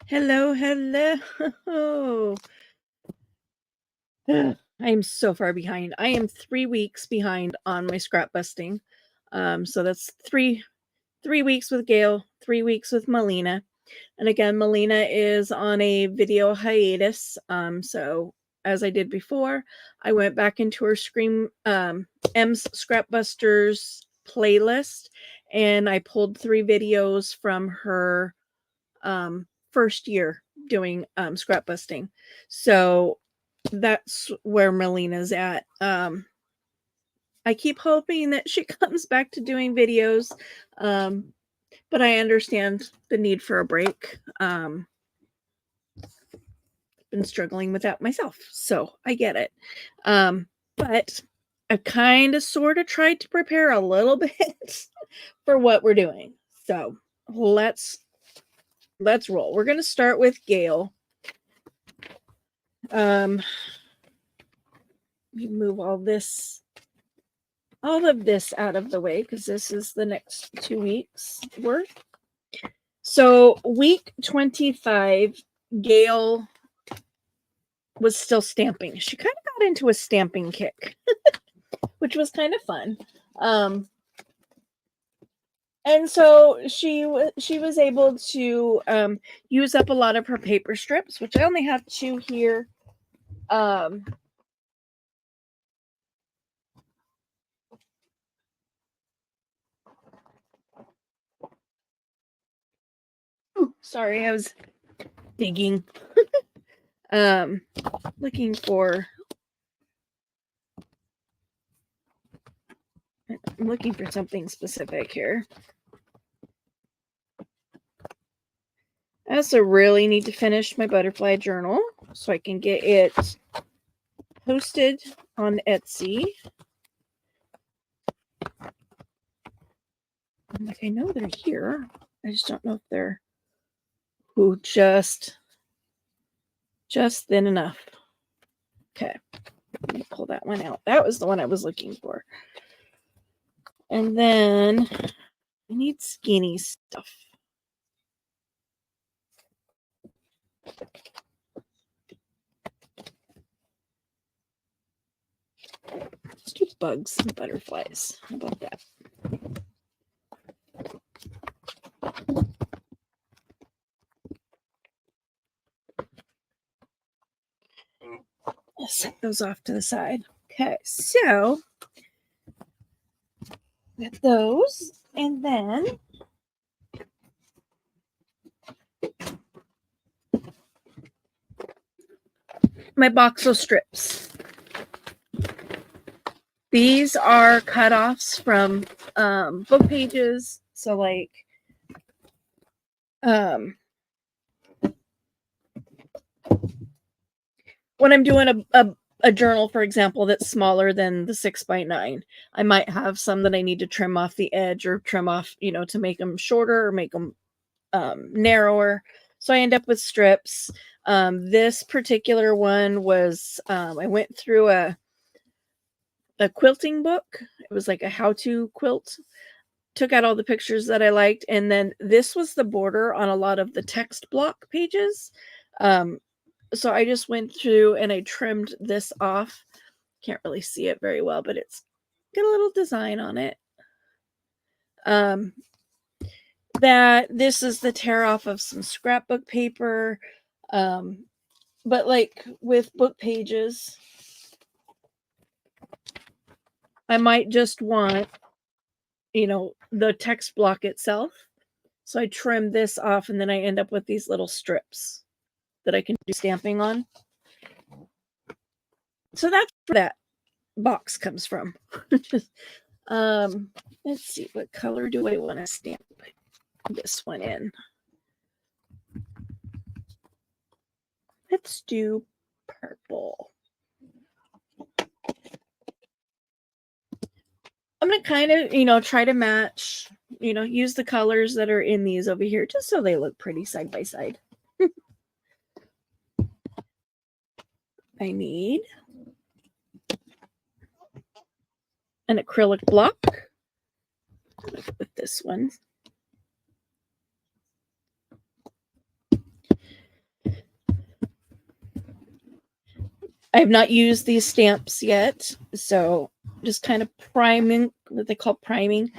Hello, hello. I am so far behind. I am 3 weeks behind on my scrap busting. So that's three weeks with Gail, 3 weeks with Melina. And again, Melina is on a video hiatus. So as I did before, I went back into her M's Scrapbusters playlist and I pulled 3 videos from her first year doing scrap busting. So that's where Melina's at. I keep hoping that she comes back to doing videos, but I understand the need for a break. Been struggling with that myself, so I get it. But I kind of sort of tried to prepare a little bit for what we're doing. So let's roll. We're going to start with Gail. You move all of this out of the way because this is the next 2 weeks worth. So week 25, Gail was still stamping. She kind of got into a stamping kick, which was kind of fun. And so she was able to use up a lot of her paper strips, which I only have 2 here. Sorry, I was digging. Looking for I'm looking for something specific here. I also really need to finish my butterfly journal so I can get it posted on Etsy. I'm like, I know they're here. I just don't know if they're just thin enough. Okay, let me pull that one out. That was the one I was looking for. And then I need skinny stuff. Let's do bugs and butterflies. How about that? I'll set those off to the side. Okay, so get those, and then my boxel strips. These are cutoffs from book pages. So like when I'm doing a journal, for example, that's smaller than the 6x9, I might have some that I need to trim off the edge or trim off, to make them shorter or make them narrower. So I end up with strips. This particular one was, I went through a quilting book. It was like a how-to quilt. Took out all the pictures that I liked. And then this was the border on a lot of the text block pages. So I just went through and I trimmed this off. Can't really see it very well, but it's got a little design on it. That this is the tear off of some scrapbook paper. But like with book pages, I might just want, the text block itself. So I trim this off and then I end up with these little strips that I can do stamping on. So that's where that box comes from. Let's see, what color do I want to stamp this one in? Let's do purple. I'm going to kind of, try to match, use the colors that are in these over here just so they look pretty side by side. I need an acrylic block with this one. I have not used these stamps yet, so just kind of priming, what they call priming.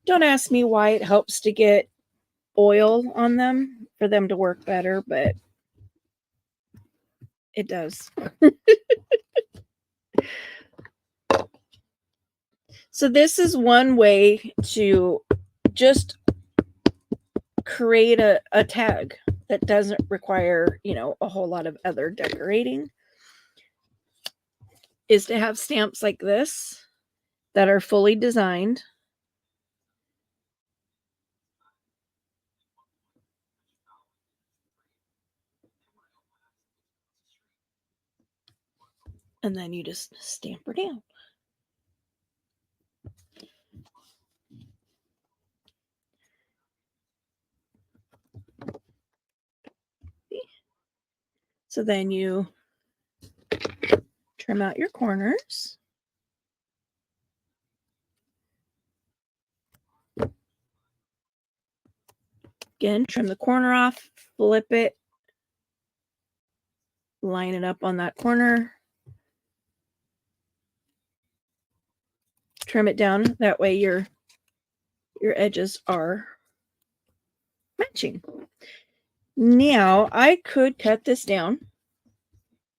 Don't ask me why. It helps to get oil on them for them to work better, but it does. So this is one way to just create a tag that doesn't require, a whole lot of other decorating, is to have stamps like this that are fully designed. And then you just stamp her down. So then you trim out your corners. Again, trim the corner off, flip it, line it up on that corner, trim it down. That way your edges are matching. Now I could cut this down,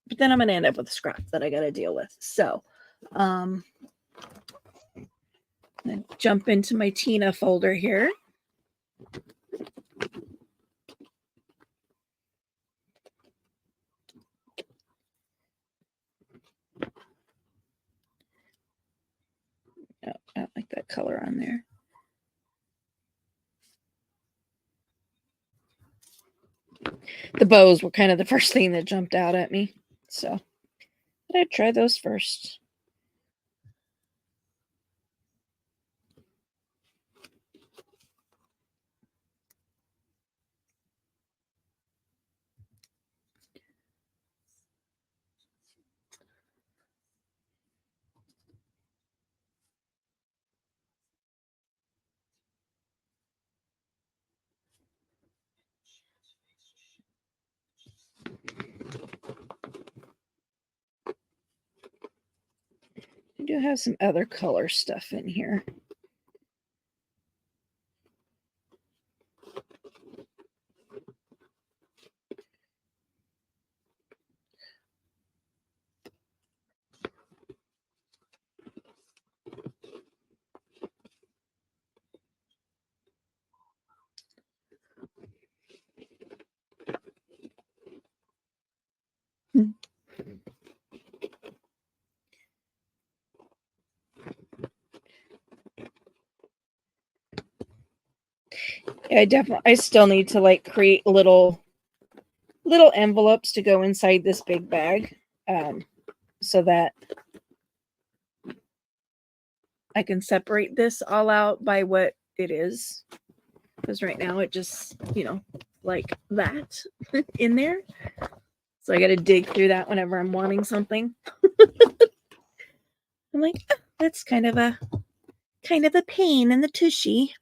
but then I'm going to end up with a scrap that I got to deal with. So, jump into my Tina folder here. Oh, I don't like that color on there. The bows were kind of the first thing that jumped out at me. So I'd try those first. I do have some other color stuff in here. Yeah, I still need to like create little envelopes to go inside this big bag, so that I can separate this all out by what it is. Because right now it just, like that in there. So I got to dig through that whenever I'm wanting something. I'm like, oh, that's kind of a pain in the tushy.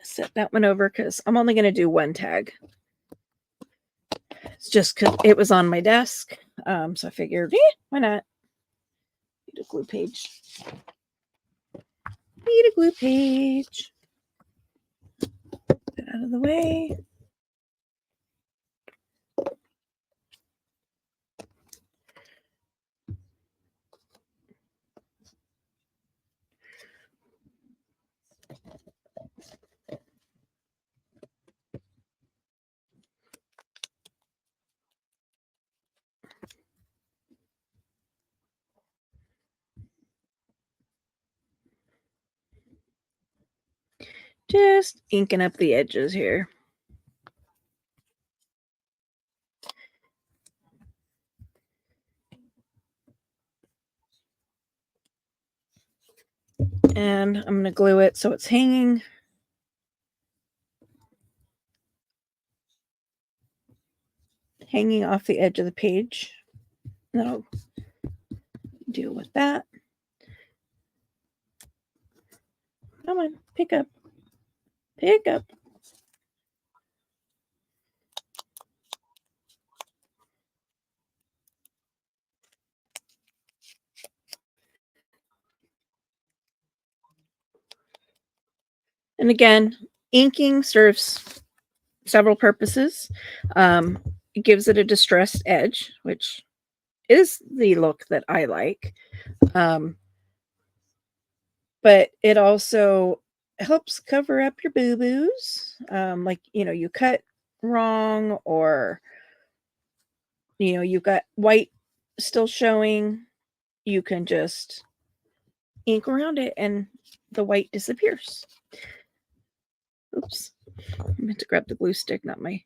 Set that one over because I'm only going to do one tag. It's just because it was on my desk. So I figured, why not? Need a glue page. Need a glue page. Get out of the way. Just inking up the edges here. And I'm going to glue it so it's hanging. Hanging off the edge of the page. That'll deal with that. Come on, pick up. Pick up. And again, inking serves several purposes. It gives it a distressed edge, which is the look that I like. Um, but it also helps cover up your boo-boos. Like, you cut wrong, or, you've got white still showing. You can just ink around it and the white disappears. Oops. I meant to grab the glue stick, not my.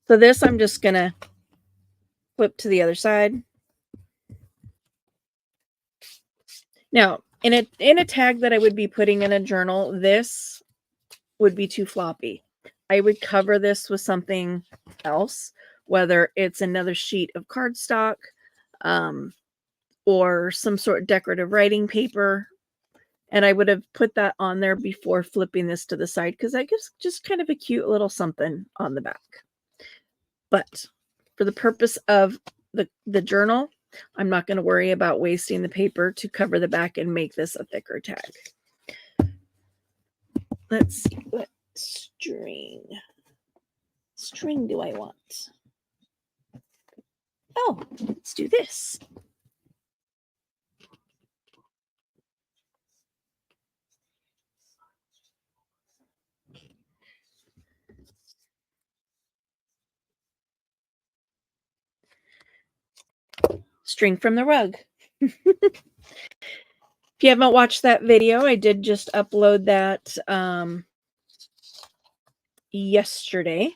So this I'm just going to flip to the other side. Now, in a tag that I would be putting in a journal, this would be too floppy. I would cover this with something else, whether it's another sheet of cardstock, or some sort of decorative writing paper. And I would have put that on there before flipping this to the side, because that gives just kind of a cute little something on the back. But for the purpose of the journal, I'm not going to worry about wasting the paper to cover the back and make this a thicker tag. Let's see, what string do I want? Oh, let's do this. String from the rug. If you haven't watched that video, I did just upload that yesterday,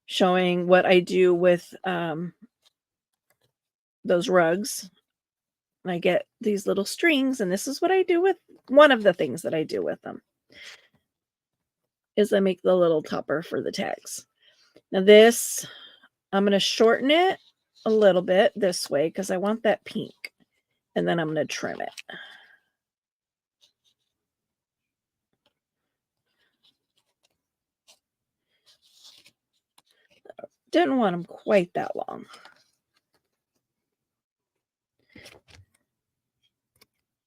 showing what I do with those rugs. I get these little strings, and this is what I do with one of the things that I do with them is I make the little topper for the tags. Now this, I'm going to shorten it a little bit this way because I want that pink, and then I'm going to trim it. Didn't want them quite that long.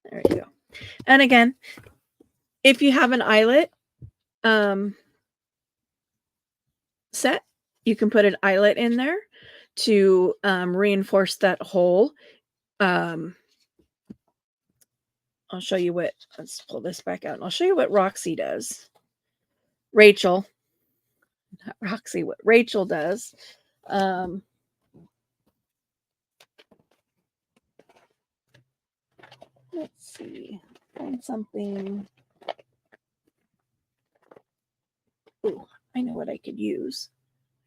There you go. And again, if you have an eyelet set, you can put an eyelet in there to reinforce that hole. I'll show you what, let's pull this back out, and I'll show you what Roxy does. Rachel, not Roxy, what Rachel does. Let's see, find something. Oh, I know what I could use.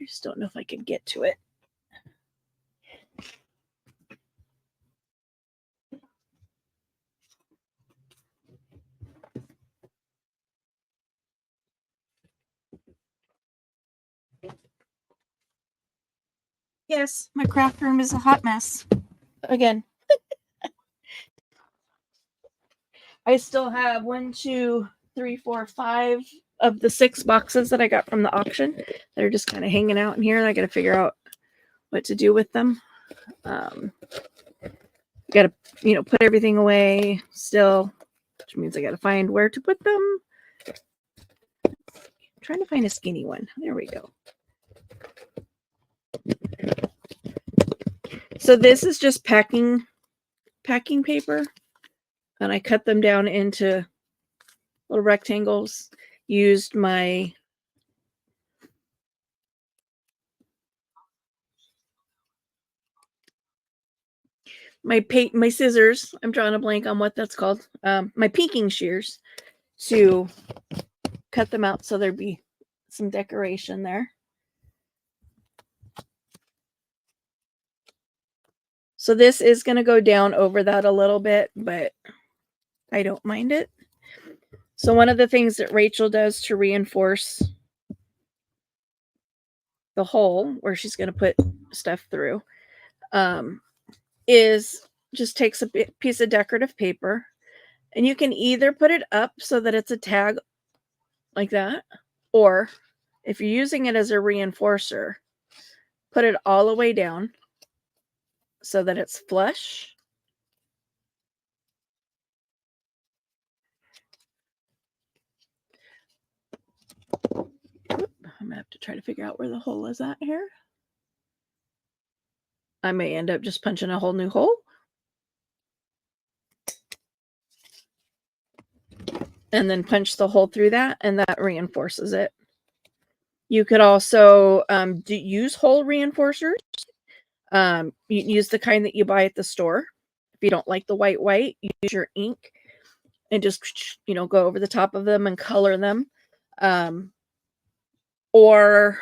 I just don't know if I can get to it. Yes, my craft room is a hot mess. Again, I still have 1, 2, 3, 4, 5 of the 6 boxes that I got from the auction. They're just kind of hanging out in here, and I got to figure out what to do with them. Got to, put everything away still, which means I got to find where to put them. I'm trying to find a skinny one. There we go. So this is just packing paper, and I cut them down into little rectangles. Used my my scissors. I'm drawing a blank on what that's called. My pinking shears to cut them out so there'd be some decoration there. So this is going to go down over that a little bit, but I don't mind it. So one of the things that Rachel does to reinforce the hole where she's going to put stuff through is just takes a piece of decorative paper, and you can either put it up so that it's a tag like that, Or if you're using it as a reinforcer, put it all the way down so that it's flush. I'm gonna have to try to figure out where the hole is at here. I may end up just punching a whole new hole. And then punch the hole through that, and that reinforces it. You could also use hole reinforcers. You use the kind that you buy at the store. If you don't like the white, use your ink and just, go over the top of them and color them. Or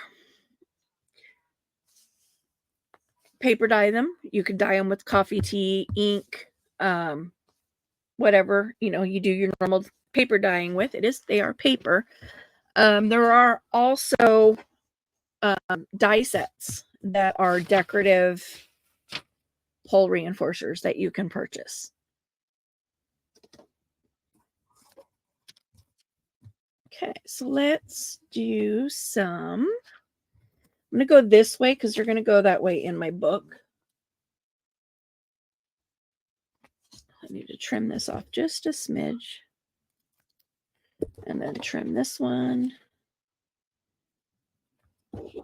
paper dye them. You could dye them with coffee tea, ink, whatever, you do your normal paper dyeing with. They are paper. There are also die sets that are decorative hole reinforcers that you can purchase. Okay, so let's do some. I'm going to go this way because you're going to go that way in my book. I need to trim this off just a smidge. And then trim this one. Okay.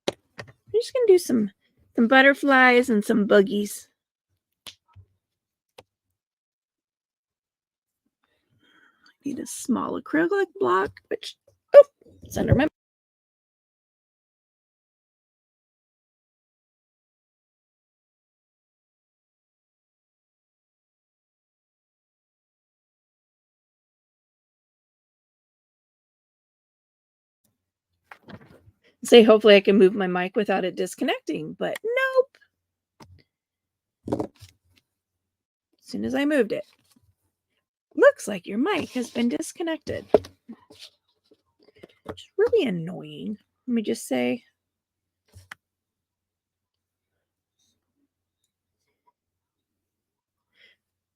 I'm just going to do some butterflies and some boogies. I need a small acrylic block, which, it's under my. Say, hopefully I can move my mic without it disconnecting, but nope. As soon as I moved it. Looks like your mic has been disconnected. Which is really annoying. Let me just say.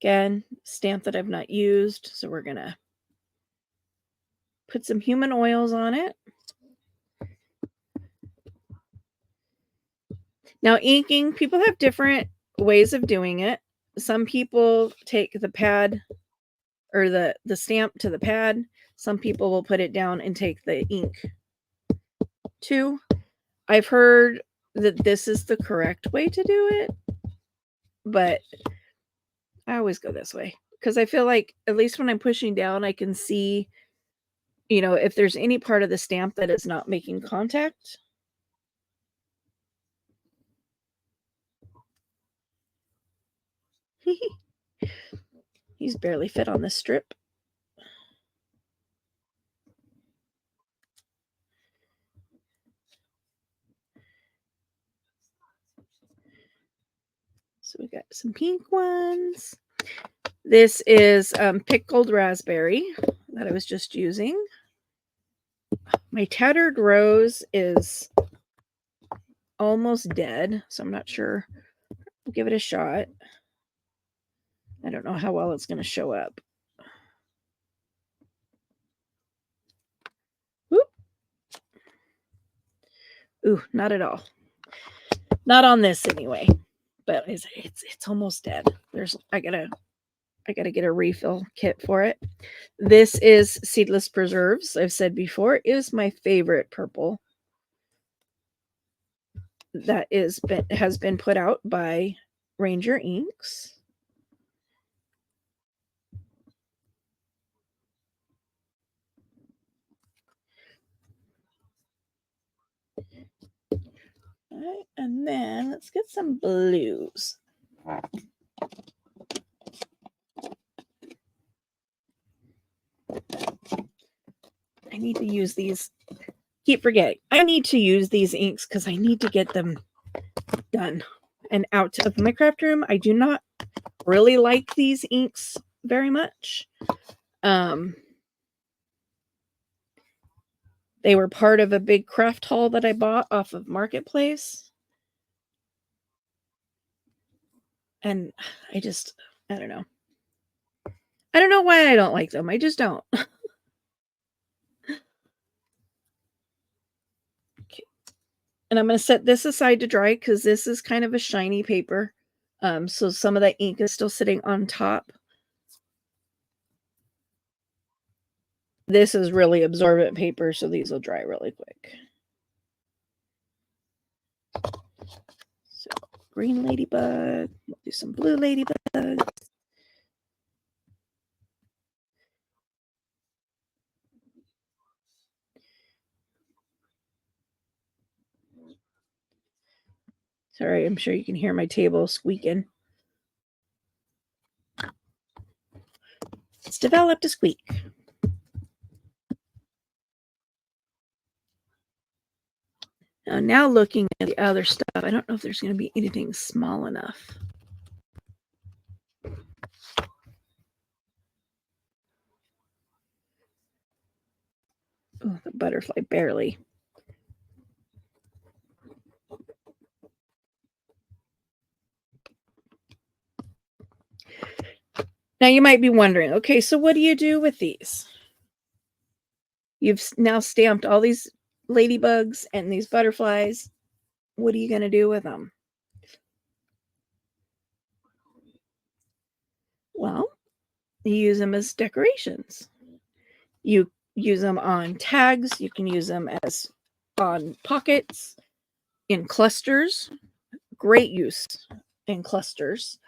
Again, stamp that I've not used. So we're going to put some human oils on it. Now, inking, people have different ways of doing it. Some people take the pad or the stamp to the pad. Some people will put it down and take the ink too. I've heard that this is the correct way to do it, but I always go this way because I feel like at least when I'm pushing down, I can see, if there's any part of the stamp that is not making contact. He's barely fit on this strip. So we got some pink ones. This is pickled raspberry that I was just using. My tattered rose is almost dead, so I'm not sure. We'll give it a shot. I don't know how well it's going to show up. Whoop. Ooh, not at all. Not on this anyway. But it's almost dead. I gotta get a refill kit for it. This is Seedless Preserves. I've said before, is my favorite purple that has been put out by Ranger Inks. All right, and then let's get some blues. I need to use these. Keep forgetting. I need to use these inks because I need to get them done and out of my craft room. I do not really like these inks very much. They were part of a big craft haul that I bought off of Marketplace. And I don't know. I don't know why I don't like them. I just don't. Okay. And I'm going to set this aside to dry because this is kind of a shiny paper. So some of that ink is still sitting on top. This is really absorbent paper, so these will dry really quick. So green ladybug, we'll do some blue ladybugs. Sorry, I'm sure you can hear my table squeaking. It's developed a squeak. Now looking at the other stuff, I don't know if there's going to be anything small enough. Oh, the butterfly barely. Now you might be wondering, okay, so what do you do with these? You've now stamped all these ladybugs and these butterflies. What are you going to do with them? Well, you use them as decorations. You use them on tags. You can use them as on pockets, in clusters. Great use in clusters.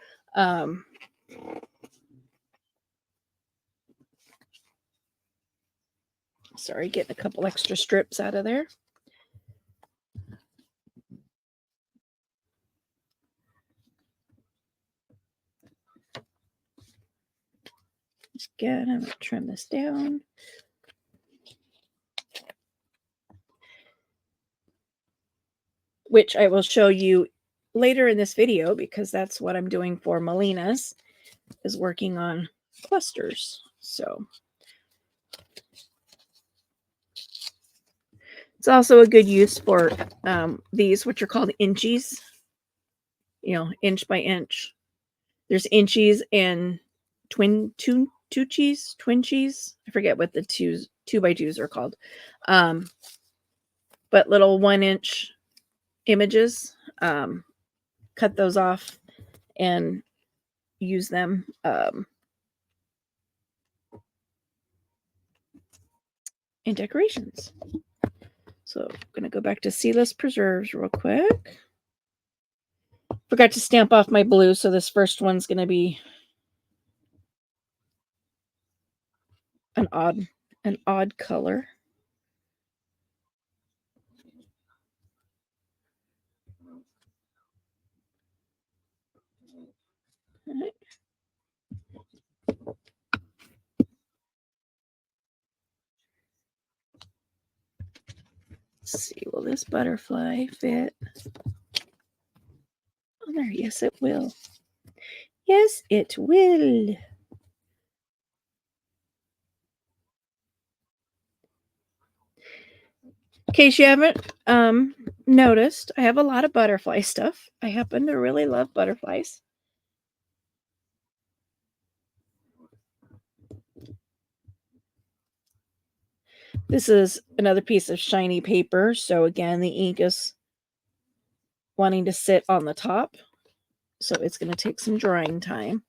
Sorry, getting a couple extra strips out of there. Again, I'm going to trim this down. Which I will show you later in this video because that's what I'm doing for Melina's, is working on clusters. So it's also a good use for these, which are called inchies, you know, inch by inch. There's inchies and twin cheese. I forget what the 2x2s are called. But little 1-inch images, cut those off and use them. In decorations. So I'm going to go back to seedless preserves real quick. Forgot to stamp off my blue, so this first one's going to be an odd color. All right. Let's see, will this butterfly fit? Oh, there. Yes, it will. Yes, it will. In case you haven't noticed, I have a lot of butterfly stuff. I happen to really love butterflies. This is another piece of shiny paper. So again, the ink is wanting to sit on the top. So it's going to take some drying time.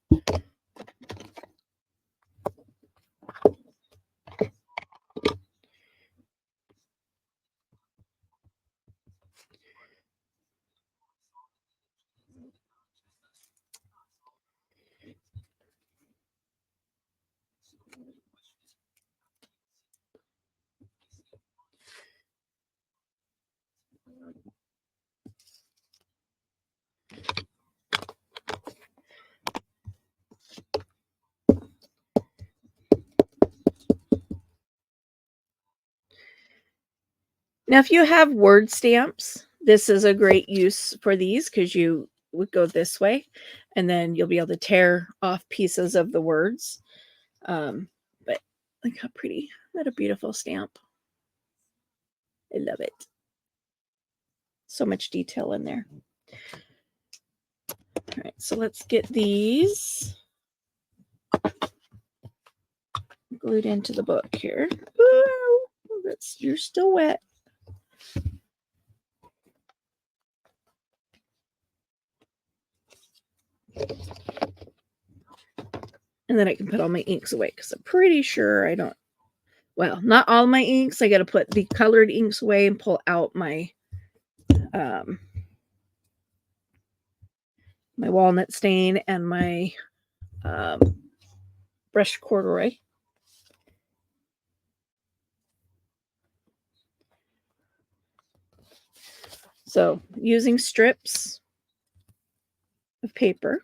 Now, if you have word stamps, this is a great use for these because you would go this way and then you'll be able to tear off pieces of the words. But look how pretty. What a beautiful stamp. I love it. So much detail in there. All right, so let's get these glued into the book here. Ooh, you're still wet. And then I can put all my inks away because I'm pretty sure I don't. Well, not all my inks. I got to put the colored inks away and pull out my my walnut stain and my brushed corduroy. So using strips of paper.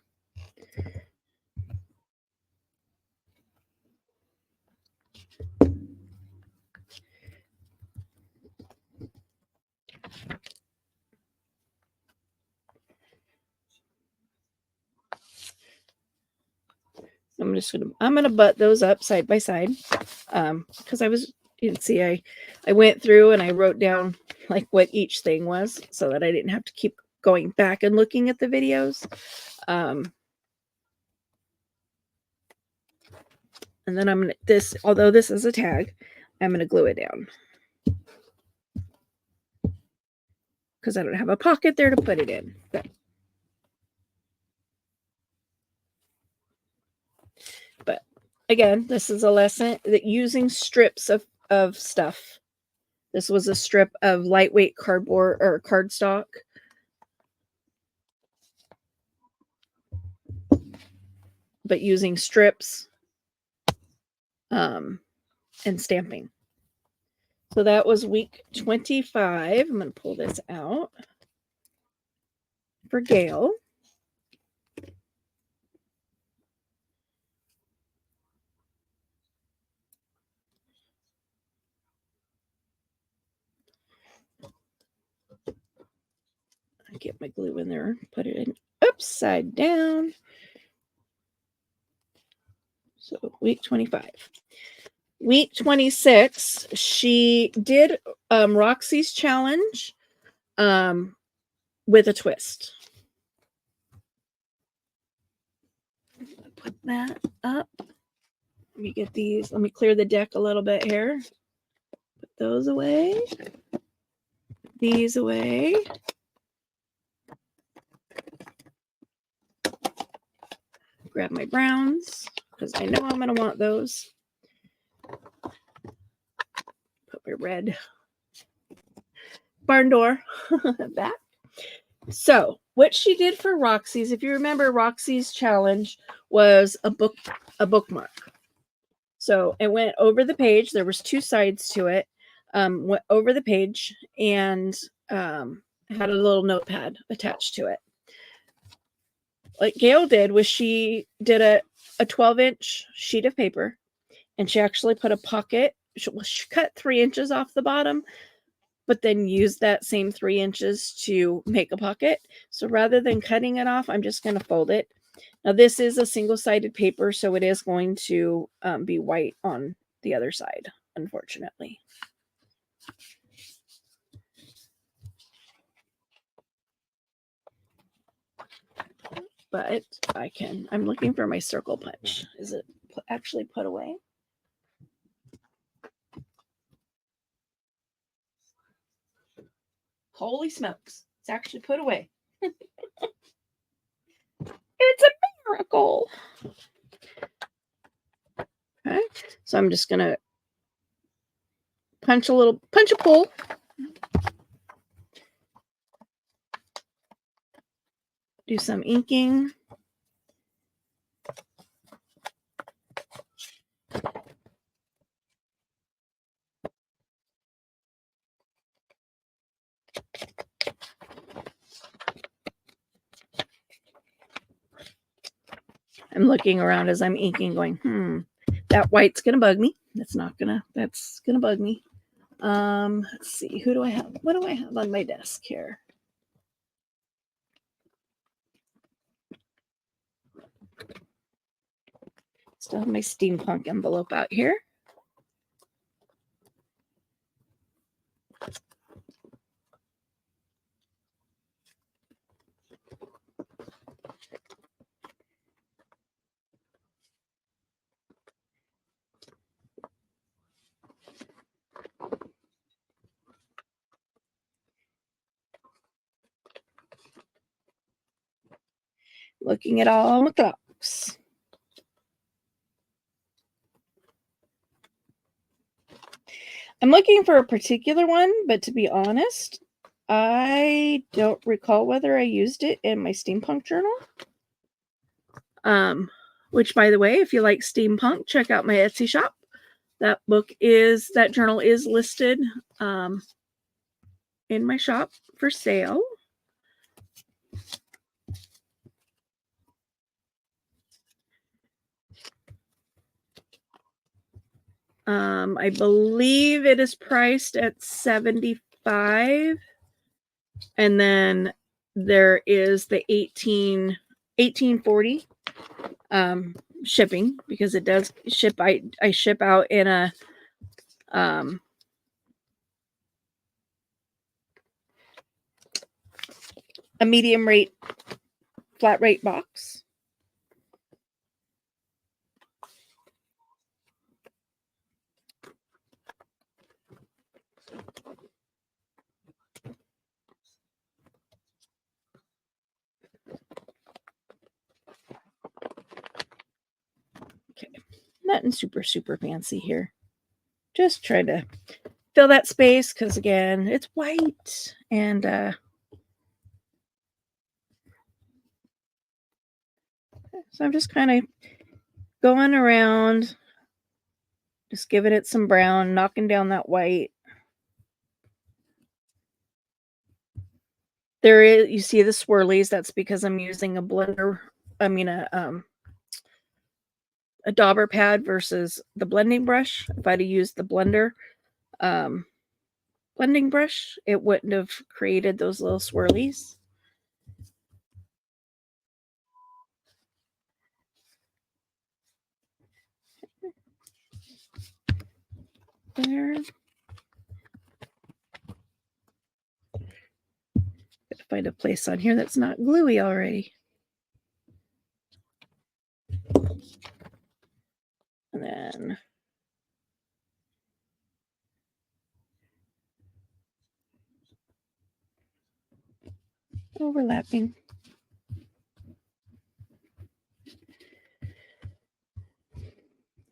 I'm gonna butt those up side by side because you can see I went through and I wrote down like what each thing was so that I didn't have to keep going back and looking at the videos. And then I'm gonna although this is a tag, I'm gonna glue it down because I don't have a pocket there to put it in. But again, this is a lesson that using strips of stuff. This was a strip of lightweight cardboard or cardstock. But using strips and stamping. So that was week 25. I'm going to pull this out for Gail. I get my glue in there, put it in upside down. So week 25. Week 26, she did Roxy's challenge with a twist. Put that up. Let me get these. Let me clear the deck a little bit here. Put those away. These away. Grab my browns because I know I'm going to want those. Put my red barn door back. So what she did for Roxy's, if you remember, Roxy's challenge was a bookmark. So it went over the page. There was 2 sides to it. Went over the page and had a little notepad attached to it. What Gail did was she did a 12-inch sheet of paper, and she actually put a pocket. She cut 3 inches off the bottom, but then used that same 3 inches to make a pocket. So rather than cutting it off, I'm just going to fold it. Now this is a single-sided paper, so it is going to be white on the other side, unfortunately. But I'm looking for my circle punch. Is it actually put away? Holy smokes. It's actually put away. It's a miracle. Okay. So I'm just going to punch a pull. Do some inking. I'm looking around as I'm inking going, that white's going to bug me. That's going to bug me. Let's see. Who do I have? What do I have on my desk here? Still have my steampunk envelope out here. Looking at all my clocks. I'm looking for a particular one, but to be honest, I don't recall whether I used it in my steampunk journal. Which, by the way, if you like steampunk, check out my Etsy shop. That journal is listed in my shop for sale. I believe it is priced at $75, and then there is the $18.40 shipping, because it does ship. I ship out in a medium rate, flat rate box. Okay, nothing super fancy here. Just try to fill that space, because again, it's white, and so I'm just kind of going around, just giving it some brown, knocking down that white. There is, you see the swirlies, that's because I'm using a blender, a dauber pad versus the blending brush. If I'd have used the blender blending brush, it wouldn't have created those little swirlies. There. Gotta find a place on here that's not gluey already. And then overlapping.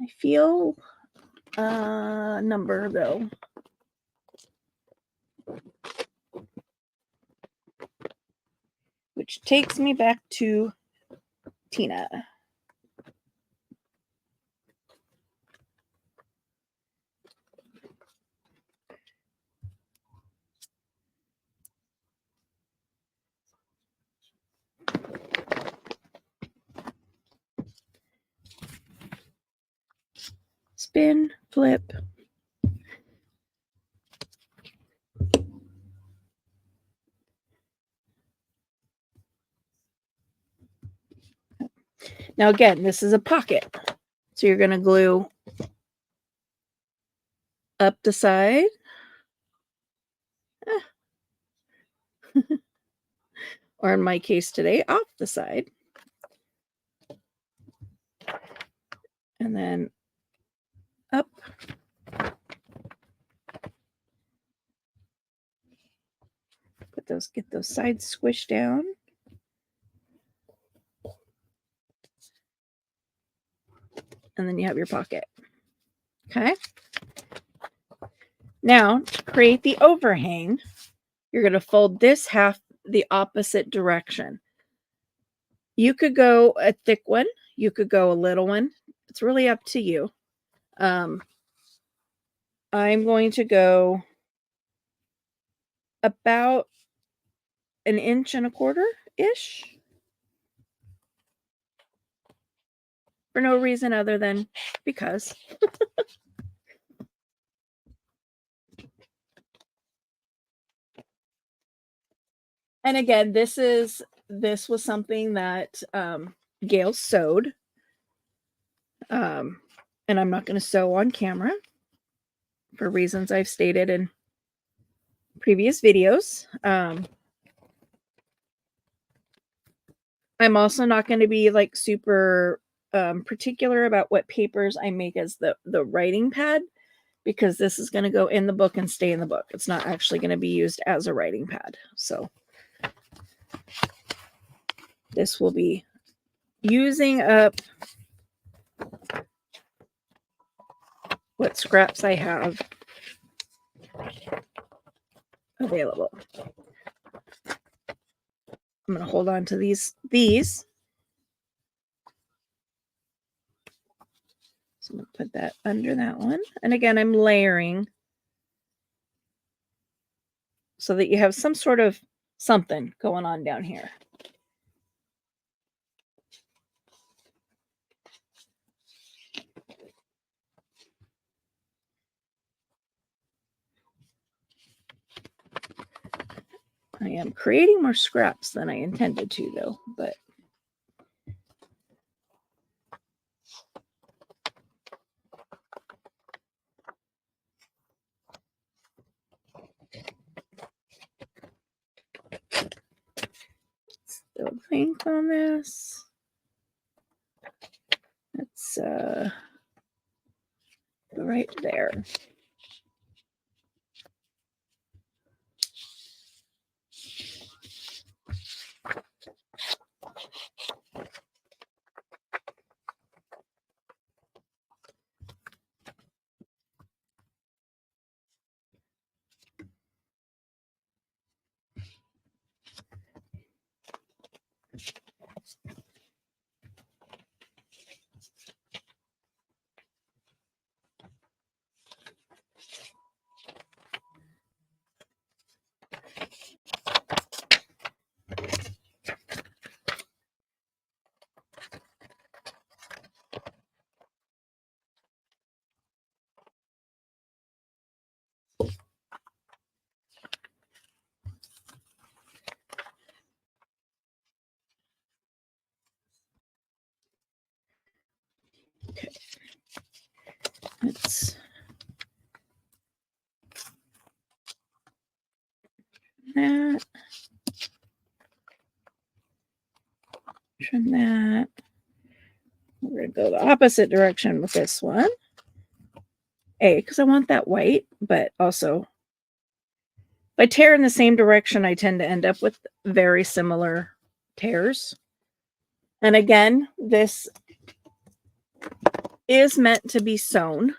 I feel a number though. Which takes me back to Tina. Spin, flip. Now again, this is a pocket. So you're going to glue up the side. Or in my case today, off the side. And then up. Get those sides squished down. And then you have your pocket. Okay. Now, to create the overhang, you're going to fold this half the opposite direction. You could go a thick one. You could go a little one. It's really up to you. I'm going to go about 1.25 inches-ish. For no reason other than because. And again, this was something that Gail sewed. And I'm not going to sew on camera for reasons I've stated in previous videos. I'm also not going to be like super particular about what papers I make as the writing pad, because this is going to go in the book and stay in the book. It's not actually going to be used as a writing pad. So this will be using up what scraps I have available. I'm going to hold on to these. So I'm going to put that under that one. And again, I'm layering so that you have some sort of something going on down here. I am creating more scraps than I intended to, though, but still pink on this. Let's go right there. Okay. Let's that. Trim that. We're going to go the opposite direction with this one. Because I want that white, but also if I tear in the same direction, I tend to end up with very similar tears. And again, this is meant to be sewn.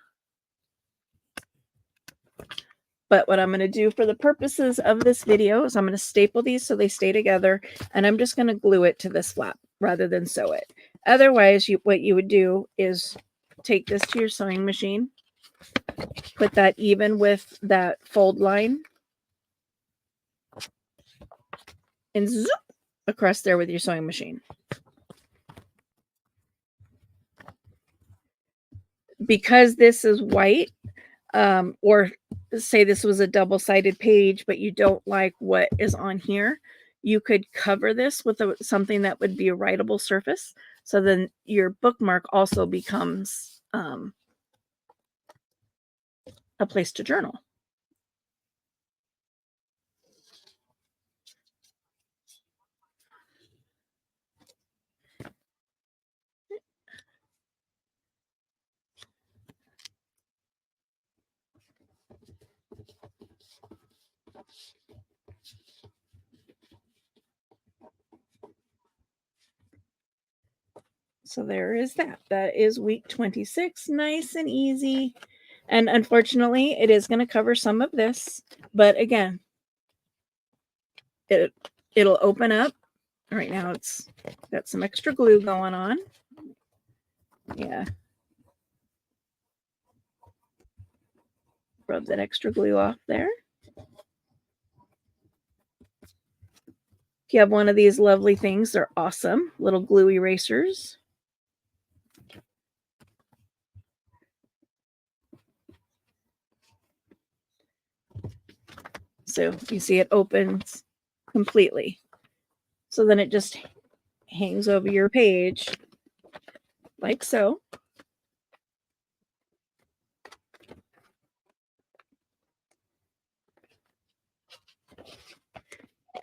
But what I'm going to do for the purposes of this video is I'm going to staple these so they stay together, and I'm just going to glue it to this flap rather than sew it. Otherwise, what you would do is take this to your sewing machine, put that even with that fold line, and zoop across there with your sewing machine. Because this is white, or say this was a double-sided page, but you don't like what is on here, you could cover this with something that would be a writable surface. So then your bookmark also becomes a place to journal. So there is that. That is week 26. Nice and easy. And unfortunately, it is going to cover some of this. But again, it'll open up. Right now it's got some extra glue going on. Yeah. Rub that extra glue off there. If you have one of these lovely things, they're awesome. Little glue erasers. So you see it opens completely. So then it just hangs over your page like so.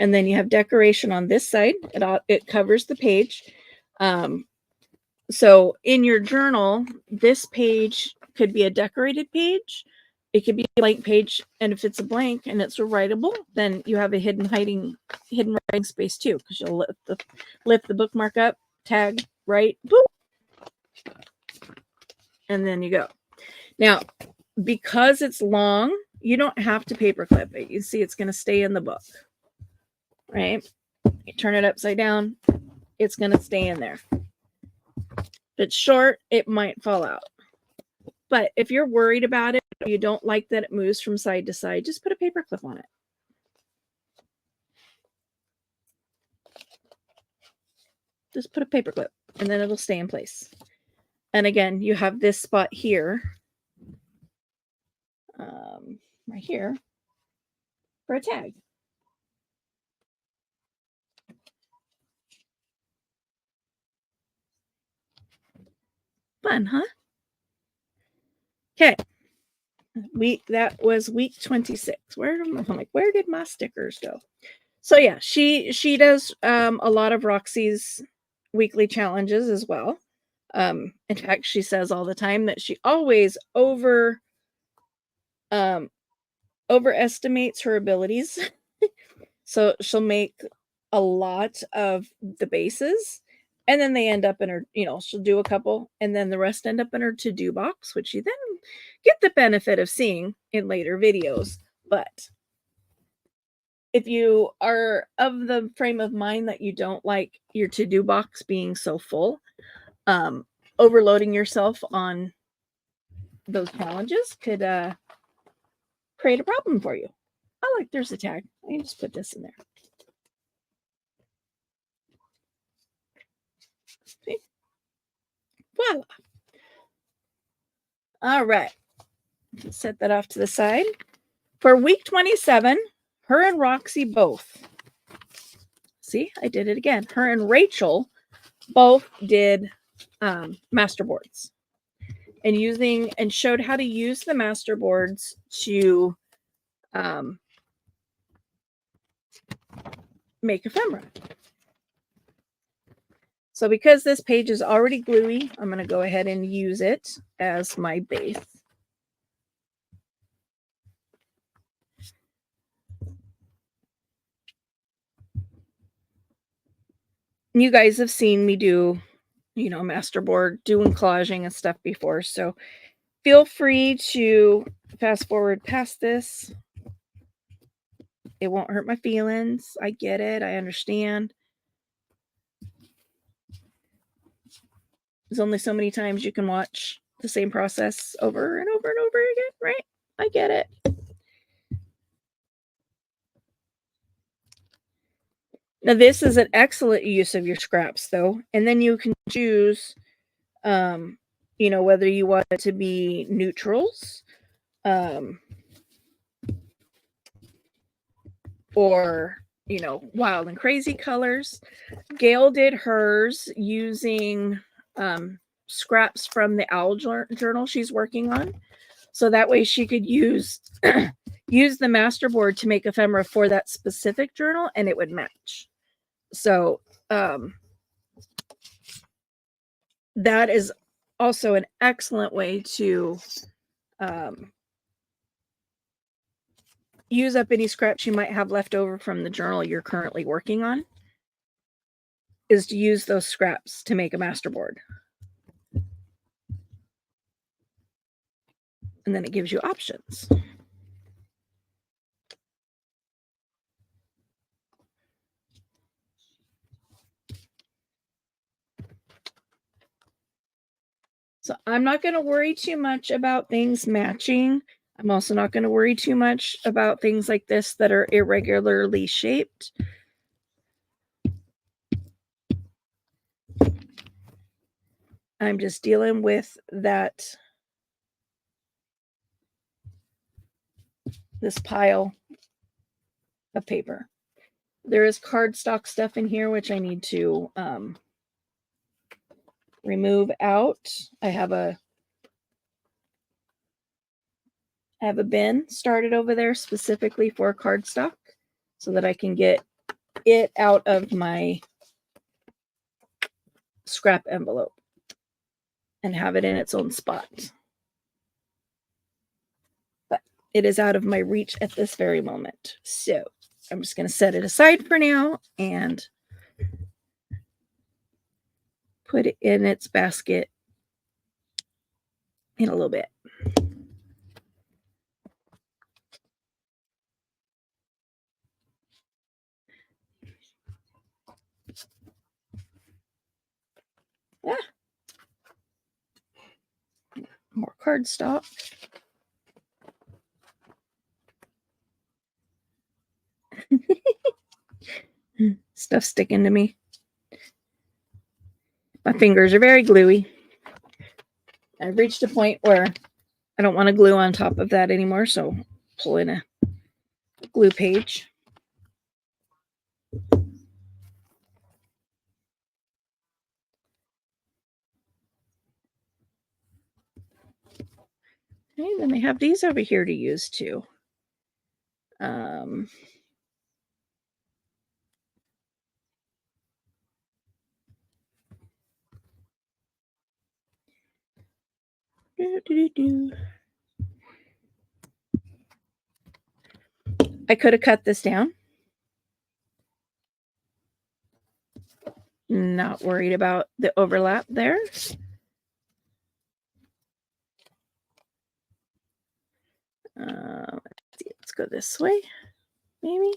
And then you have decoration on this side. It covers the page. So in your journal, this page could be a decorated page. It could be a blank page. And if it's a blank and it's a writable, then you have a hidden writing space too, because you'll lift the bookmark up, tag, right? Boop. And then you go. Now, because it's long, you don't have to paper clip it. You see it's going to stay in the book, right? You turn it upside down, it's going to stay in there. If it's short, it might fall out. But if you're worried about it, you don't like that it moves from side to side, just put a paper clip on it. Just put a paper clip and then it'll stay in place. And again, you have this spot here, right here, for a tag. Fun, huh? Okay. That was week 26. I'm like, where did my stickers go? So yeah, she does a lot of Roxy's weekly challenges as well. In fact, she says all the time that she always overestimates her abilities. So she'll make a lot of the bases and then they end up in her, she'll do a couple and then the rest end up in her to-do box, which you then get the benefit of seeing in later videos. But if you are of the frame of mind that you don't like your to-do box being so full, overloading yourself on those challenges could create a problem for you. Oh, look, there's a tag. I can just put this in there. See? Voila. All right. Set that off to the side. For week 27, her and Roxy both. See, I did it again. Her and Rachel both did masterboards and showed how to use the masterboards to make ephemera. So because this page is already gluey, I'm going to go ahead and use it as my base. You guys have seen me do, masterboard, doing collaging and stuff before. So feel free to fast forward past this. It won't hurt my feelings. I get it. I understand. There's only so many times you can watch the same process over and over and over again, right? I get it. Now, this is an excellent use of your scraps, though. And then you can choose, whether you want it to be neutrals, or, wild and crazy colors. Gail did hers using scraps from the owl journal she's working on. So that way she could use use the masterboard to make ephemera for that specific journal and it would match. So that is also an excellent way to use up any scraps you might have left over from the journal you're currently working on, is to use those scraps to make a masterboard. And then it gives you options. So I'm not going to worry too much about things matching. I'm also not going to worry too much about things like this that are irregularly shaped. I'm just dealing with this pile of paper. There is cardstock stuff in here, which I need to remove out. I have a bin started over there specifically for cardstock so that I can get it out of my scrap envelope and have it in its own spot. But it is out of my reach at this very moment. So I'm just going to set it aside for now and put it in its basket in a little bit. Ah. More cardstock. Stuff sticking to me. My fingers are very gluey. I've reached a point where I don't want to glue on top of that anymore, so pull in a glue page. Okay, then they have these over here to use too. I could have cut this down. Not worried about the overlap there. Let's go this way, maybe.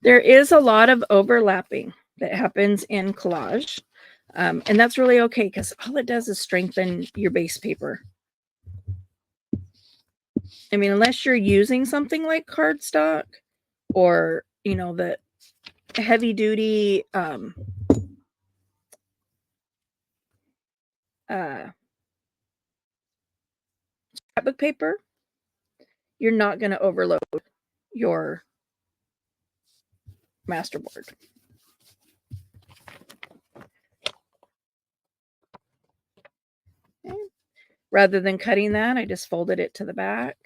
There is a lot of overlapping that happens in collage. And that's really okay because all it does is strengthen your base paper. I mean, unless you're using something like cardstock or, you know, the heavy duty scrapbook paper, you're not going to overload your masterboard. Okay. Rather than cutting that, I just folded it to the back.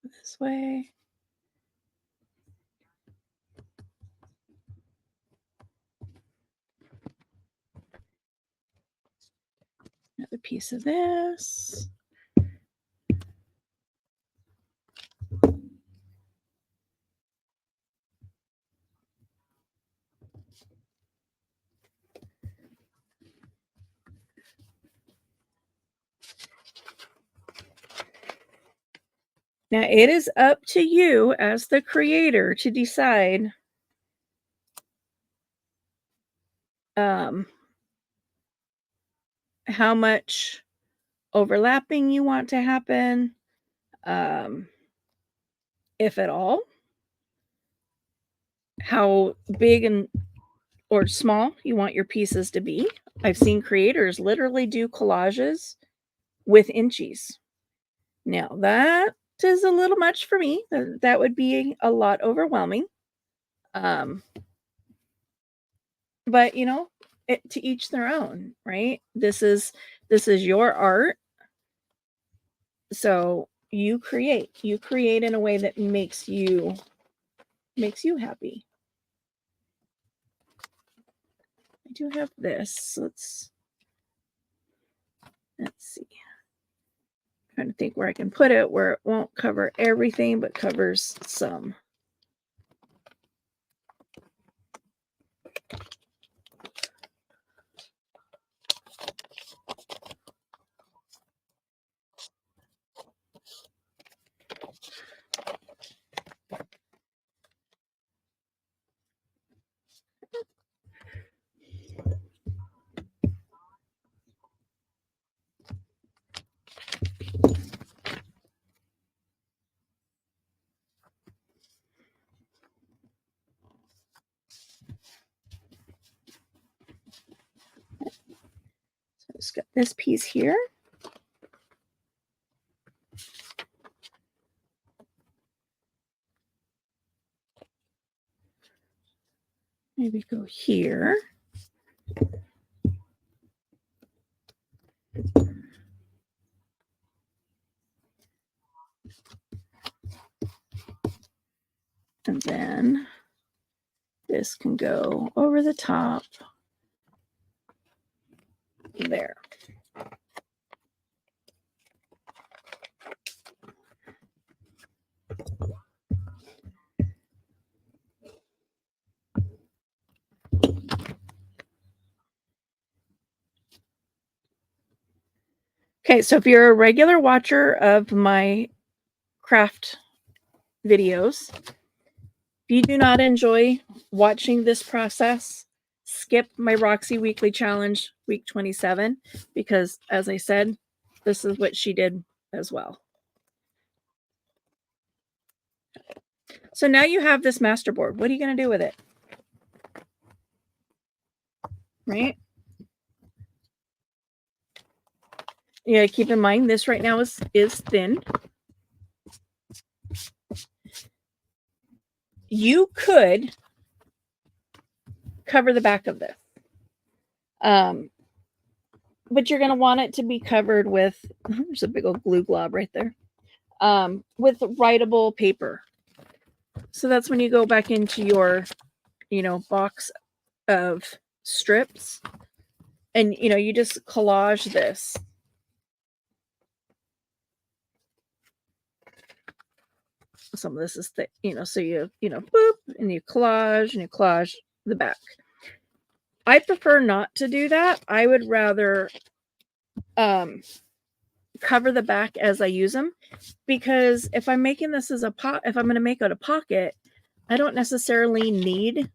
This way. Another piece of this. Now, it is up to you as the creator to decide how much overlapping you want to happen, if at all, how big and or small you want your pieces to be. I've seen creators literally do collages with inchies. Now, that is a little much for me. That would be a lot overwhelming. But you know, to each their own, right? This is your art. So you create in a way that makes you happy. I do have this. Let's see. I'm trying to think where I can put it where it won't cover everything but covers some. So I just got this piece here. maybe go here. And then this can go over the top there. Okay, so if you're a regular watcher of my craft videos, if you do not enjoy watching this process, skip my Roxy Weekly Challenge week 27, because as I said, this is what she did as well. So now you have this masterboard. What are you going to do with it? Right? Yeah, keep in mind this right now is thin. You could cover the back of this. But you're going to want it to be covered with, there's a big old glue glob right there, with writable paper. So that's when you go back into your, box of strips and, you just collage this. Some of this is thick, so you boop, and you collage the back. I prefer not to do that. I would rather cover the back as I use them, because if I'm making this as if I'm going to make it a pocket, I don't necessarily need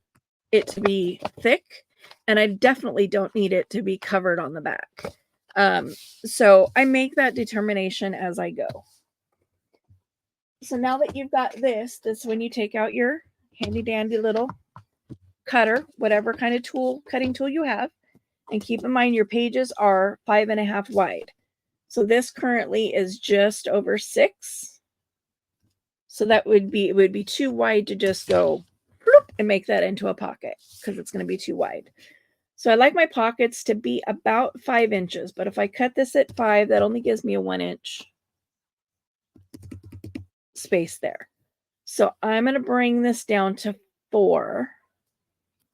it to be thick, and I definitely don't need it to be covered on the back. So I make that determination as I go. So now that you've got this, that's when you take out your handy dandy little cutter, whatever kind of cutting tool you have, and keep in mind your pages are 5.5 wide. So this currently is just over 6. So it would be too wide to just go and make that into a pocket, because it's going to be too wide. So I like my pockets to be about 5 inches, but if I cut this at 5, that only gives me a 1-inch space there. So I'm going to bring this down to 4.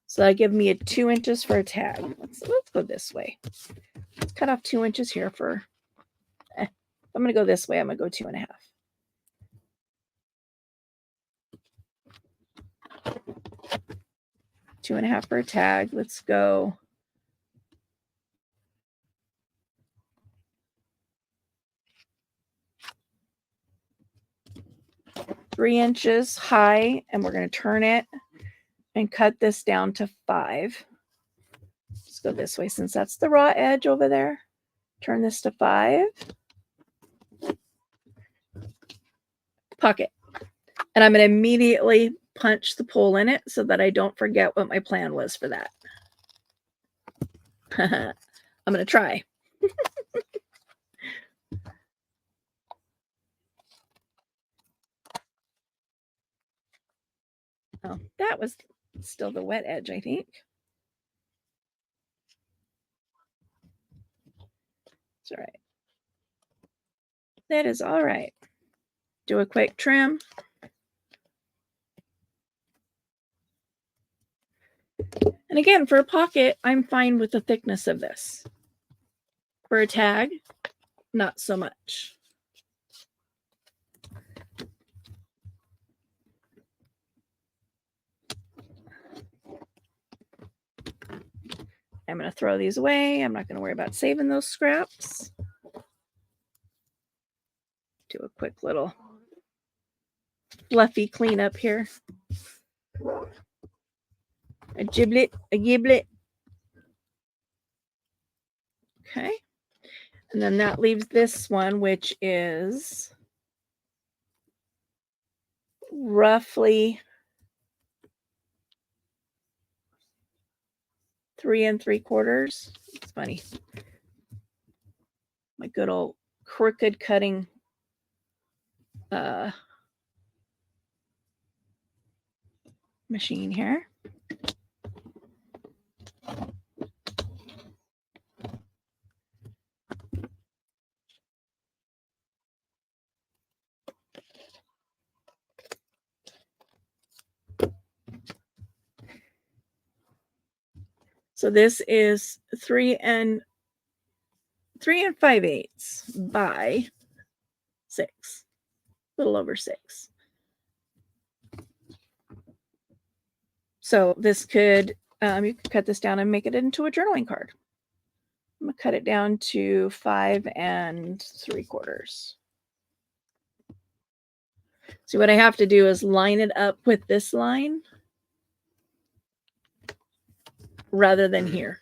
So that gives me a 2 inches for a tag. Let's go this way. Let's cut off 2 inches here for, I'm going to go this way. I'm going to go 2.5. Two and a half for a tag. Let's go 3 inches high, and we're going to turn it and cut this down to 5. Let's go this way since that's the raw edge over there. Turn this to 5. Pocket. And I'm going to immediately punch the hole in it so that I don't forget what my plan was for that. I'm going to try. Oh, that was still the wet edge, I think. It's all right. That is all right. Do a quick trim. And again, for a pocket, I'm fine with the thickness of this. For a tag, not so much. I'm going to throw these away. I'm not going to worry about saving those scraps. Do a quick little fluffy cleanup here. A giblet, a giblet. Okay. And then that leaves this one, which is roughly 3 3/4. It's funny. My good old crooked cutting machine here. So this is 3 5/8 by 6, a little over 6. So this could, you could cut this down and make it into a journaling card. I'm going to cut it down to 5 3/4. See, what I have to do is line it up with this line rather than here.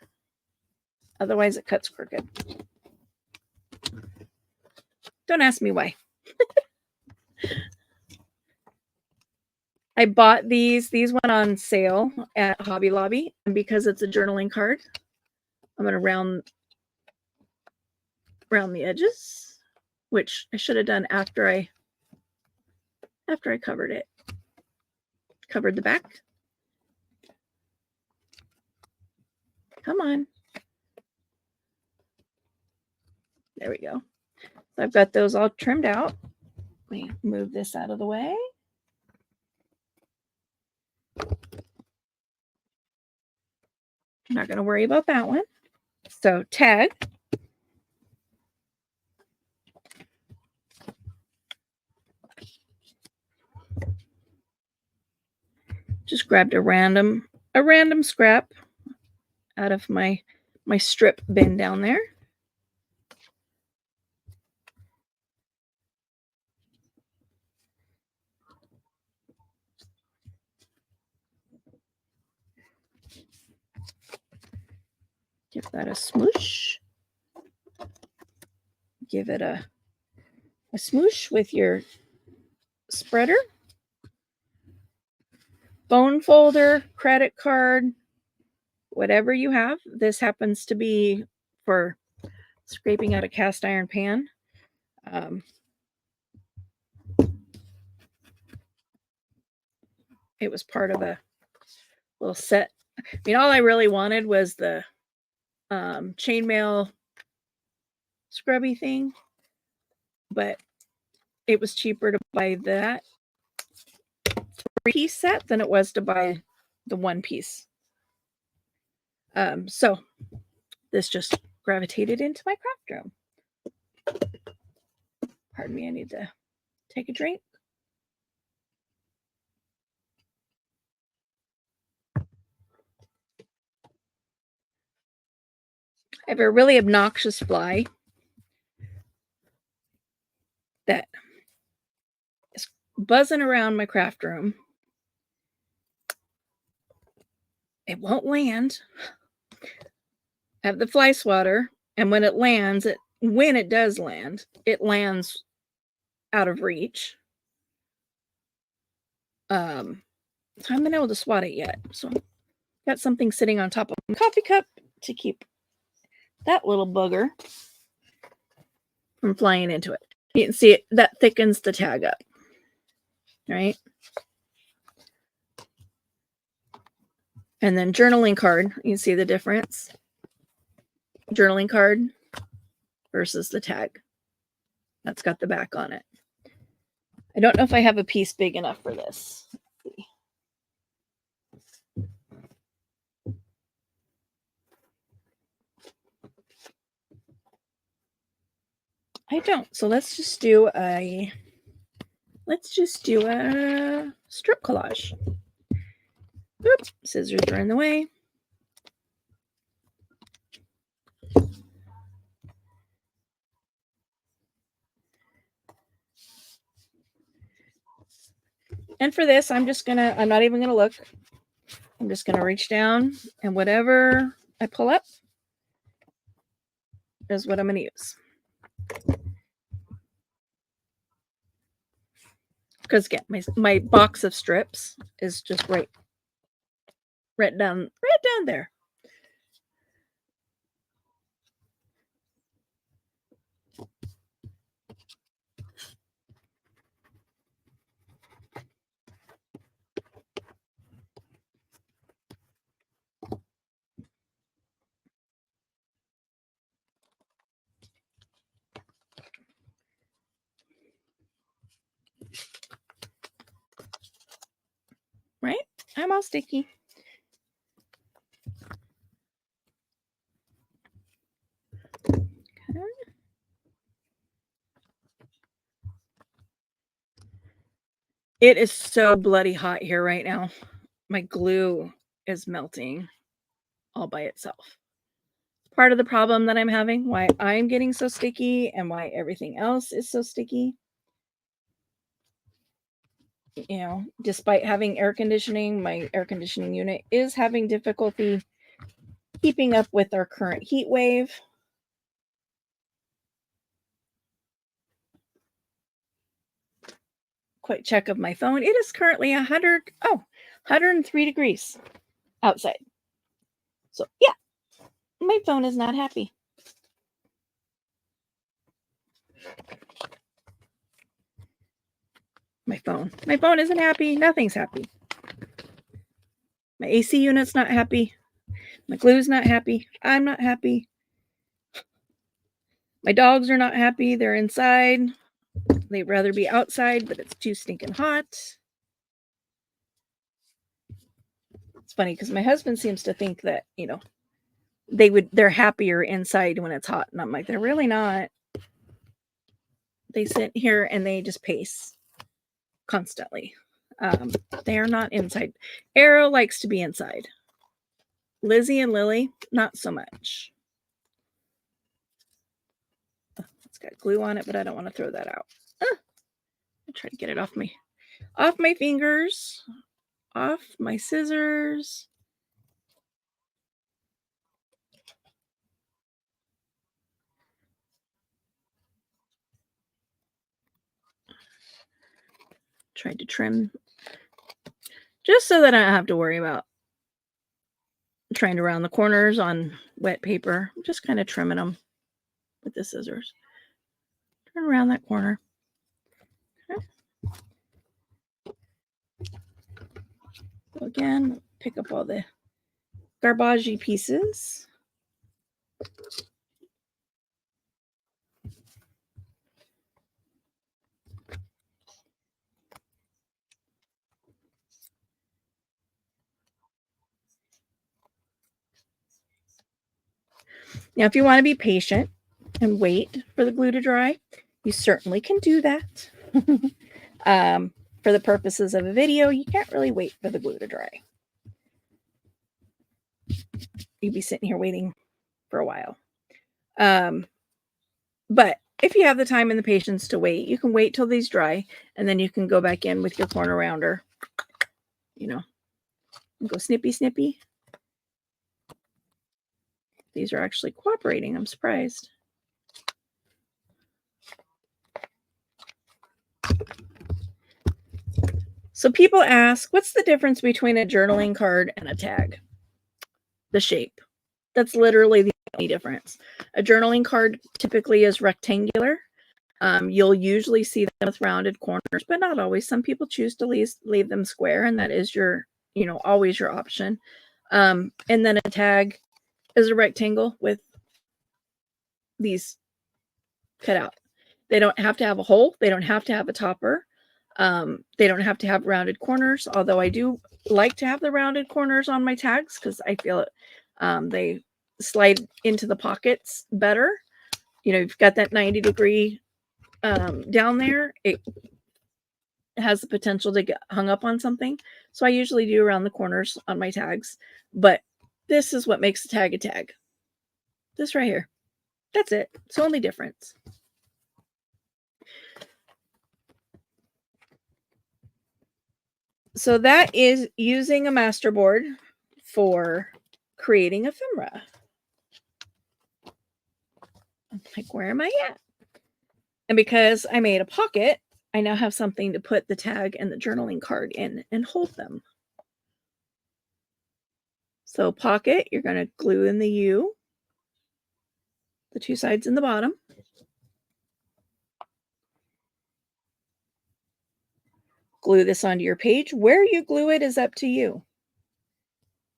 Otherwise, it cuts crooked. Don't ask me why. I bought these. These went on sale at Hobby Lobby. And because it's a journaling card, I'm going to round the edges, which I should have done after I covered it. Covered the back. Come on. There we go. So I've got those all trimmed out. Let me move this out of the way. I'm not going to worry about that one. So tag. Just grabbed a random scrap out of my strip bin down there. Give that a smoosh. Give it a smoosh with your spreader. Bone folder, credit card, whatever you have. This happens to be for scraping out a cast iron pan. It was part of a little set. I mean, all I really wanted was the chainmail scrubby thing, but it was cheaper to buy that 3-piece set than it was to buy the 1-piece. So this just gravitated into my craft room. Pardon me, I need to take a drink. I have a really obnoxious fly that is buzzing around my craft room. It won't land. I have the fly swatter, and when it lands, when it does land, it lands out of reach. I haven't been able to swat it yet, so I've got something sitting on top of my coffee cup to keep that little bugger from flying into it. You can see it, that thickens the tag up, right? And then journaling card, you can see the difference. Journaling card versus the tag. That's got the back on it. I don't know if I have a piece big enough for this. Let's see. I don't. So let's just do a strip collage. Oops, scissors are in the way. And for this, I'm not even gonna look. I'm just gonna reach down, and whatever I pull up is what I'm gonna use. Because again, my box of strips is just right down there. Right? I'm all sticky. It is so bloody hot here right now. My glue is melting all by itself. Part of the problem that I'm having, why I'm getting so sticky and why everything else is so sticky. You know, despite having air conditioning, my air conditioning unit is having difficulty keeping up with our current heat wave. Quick check of my phone. It is currently 103 degrees outside. So yeah, my phone is not happy. My phone isn't happy. Nothing's happy. My AC unit's not happy. My glue's not happy. I'm not happy. My dogs are not happy. They're inside. They'd rather be outside, but it's too stinking hot. It's funny because my husband seems to think that, you know, they're happier inside when it's hot. And I'm like, they're really not. They sit here and they just pace constantly. They are not inside. Arrow likes to be inside. Lizzie and Lily, not so much. It's got glue on it, but I don't want to throw that out. I'll try to get it off my fingers, off my scissors. Tried to trim just so that I don't have to worry about trying to round the corners on wet paper. I'm just kind of trimming them with the scissors. Turn around that corner. Okay. So again, pick up all the garbage pieces. Now, if you want to be patient and wait for the glue to dry, you certainly can do that. For the purposes of a video, you can't really wait for the glue to dry. You'd be sitting here waiting for a while. But if you have the time and the patience to wait, you can wait till these dry, and then you can go back in with your corner rounder, you know, and go snippy, snippy. These are actually cooperating. I'm surprised. So people ask, what's the difference between a journaling card and a tag? The shape. That's literally the only difference. A journaling card typically is rectangular. You'll usually see them with rounded corners, but not always. Some people choose to leave them square, and that is your, you know, always your option. And then a tag is a rectangle with these cut out. They don't have to have a hole. They don't have to have a topper. They don't have to have rounded corners, although I do like to have the rounded corners on my tags because I feel it. They slide into the pockets better. You know, you've got that 90-degree down there. It has the potential to get hung up on something. So I usually do around the corners on my tags. But this is what makes a tag. This right here. That's it. It's the only difference. So that is using a masterboard for creating ephemera. I'm like, where am I at? And because I made a pocket, I now have something to put the tag and the journaling card in and hold them. So pocket, you're going to glue in the U, the two sides in the bottom. Glue this onto your page. Where you glue it is up to you.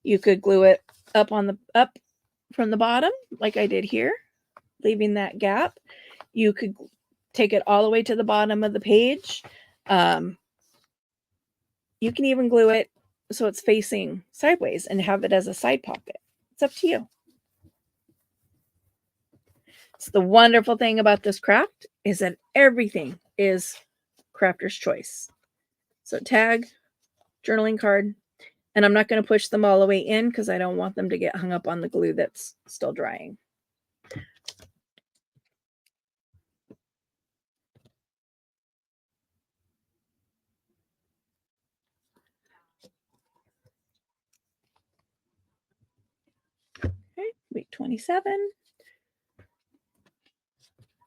You could glue it up from the bottom, like I did here, leaving that gap. You could take it all the way to the bottom of the page. You can even glue it so it's facing sideways and have it as a side pocket. It's up to you. So the wonderful thing about this craft is that everything is crafter's choice. So tag, journaling card, and I'm not going to push them all the way in because I don't want them to get hung up on the glue that's still drying. Okay, week 27.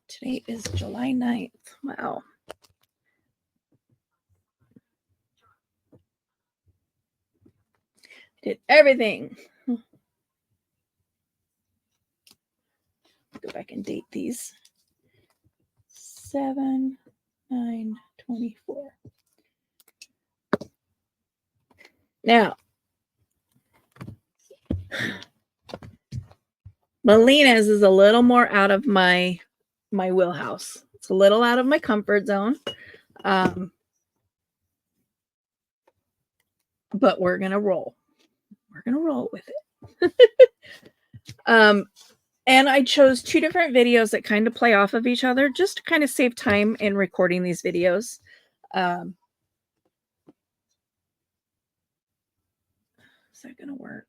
Today is July 9th. Wow. Did everything. Go back and date these. 7/9/24. Now, Molina's is a little more out of my wheelhouse. It's a little out of my comfort zone. But we're gonna roll. We're gonna roll with it. And I chose 2 different videos that kind of play off of each other just to kind of save time in recording these videos. Is that gonna work?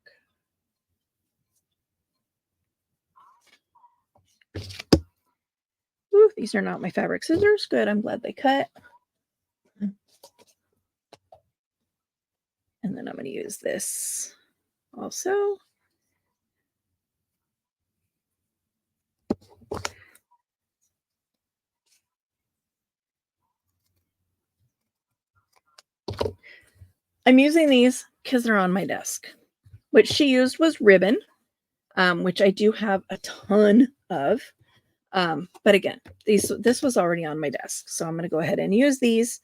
Ooh, these are not my fabric scissors. Good, I'm glad they cut. And then I'm going to use this also. I'm using these because they're on my desk. What she used was ribbon, which I do have a ton of. But again, this was already on my desk. So I'm going to go ahead and use these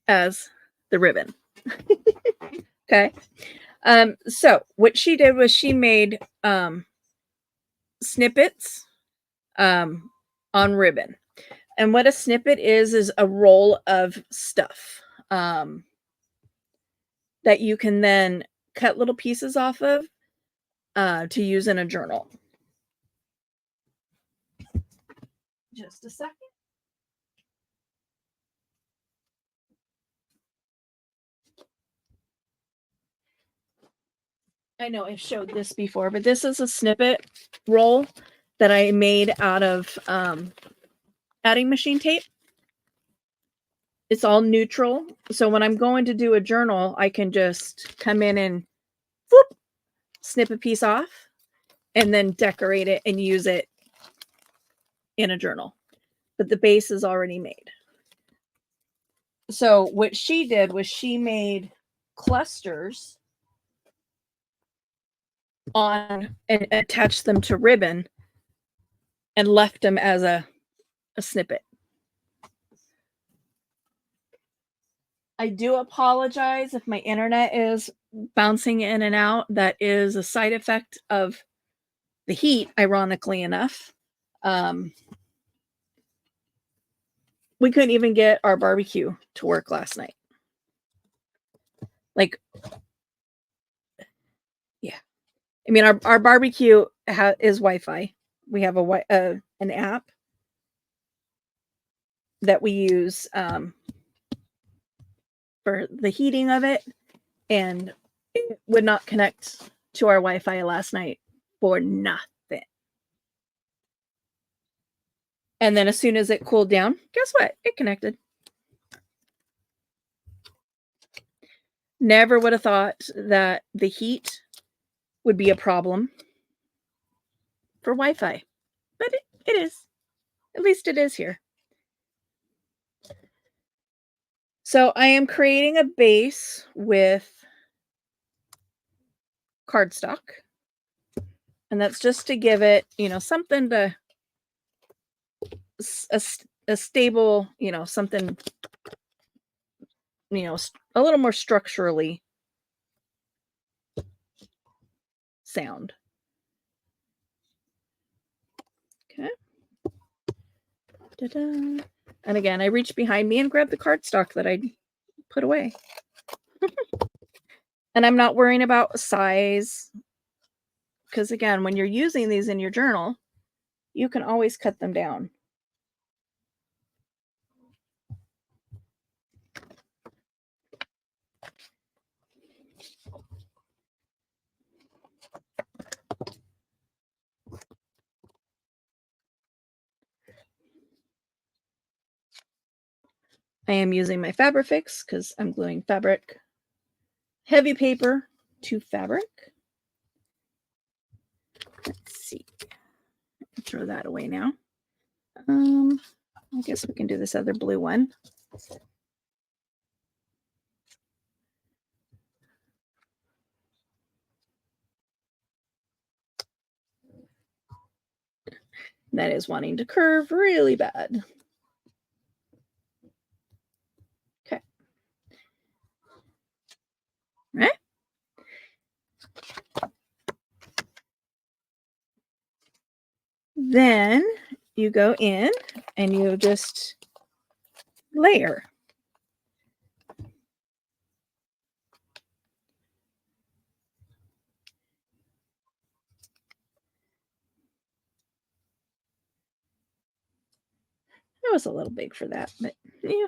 as the ribbon. Okay. So what she did was she made snippets on ribbon. And what a snippet is a roll of stuff that you can then cut little pieces off of to use in a journal. Just a second. I know I've showed this before, but this is a snippet roll that I made out of adding machine tape. It's all neutral. So when I'm going to do a journal, I can just come in and whoop, snip a piece off and then decorate it and use it in a journal. But the base is already made. So what she did was she made clusters on and attached them to ribbon and left them as a snippet. I do apologize if my internet is bouncing in and out. That is a side effect of the heat, ironically enough. We couldn't even get our barbecue to work last night. Like, yeah. I mean, our barbecue is Wi-Fi. We have an app that we use for the heating of it, and it would not connect to our Wi-Fi last night for nothing. And then as soon as it cooled down, guess what? It connected. Never would have thought that the heat would be a problem for Wi-Fi, but it is. At least it is here. So I am creating a base with cardstock, and that's just to give it, something to a stable, something, a little more structurally sound. Okay. Ta-da. And again, I reached behind me and grabbed the cardstock that I put away. And I'm not worrying about size, because again, when you're using these in your journal, you can always cut them down. I am using my Fabrifix because I'm gluing fabric, heavy paper to fabric. Let's see. Throw that away now. I guess we can do this other blue one. That is wanting to curve really bad. Okay. All right. Then you go in and you just layer. It was a little big for that, but yeah.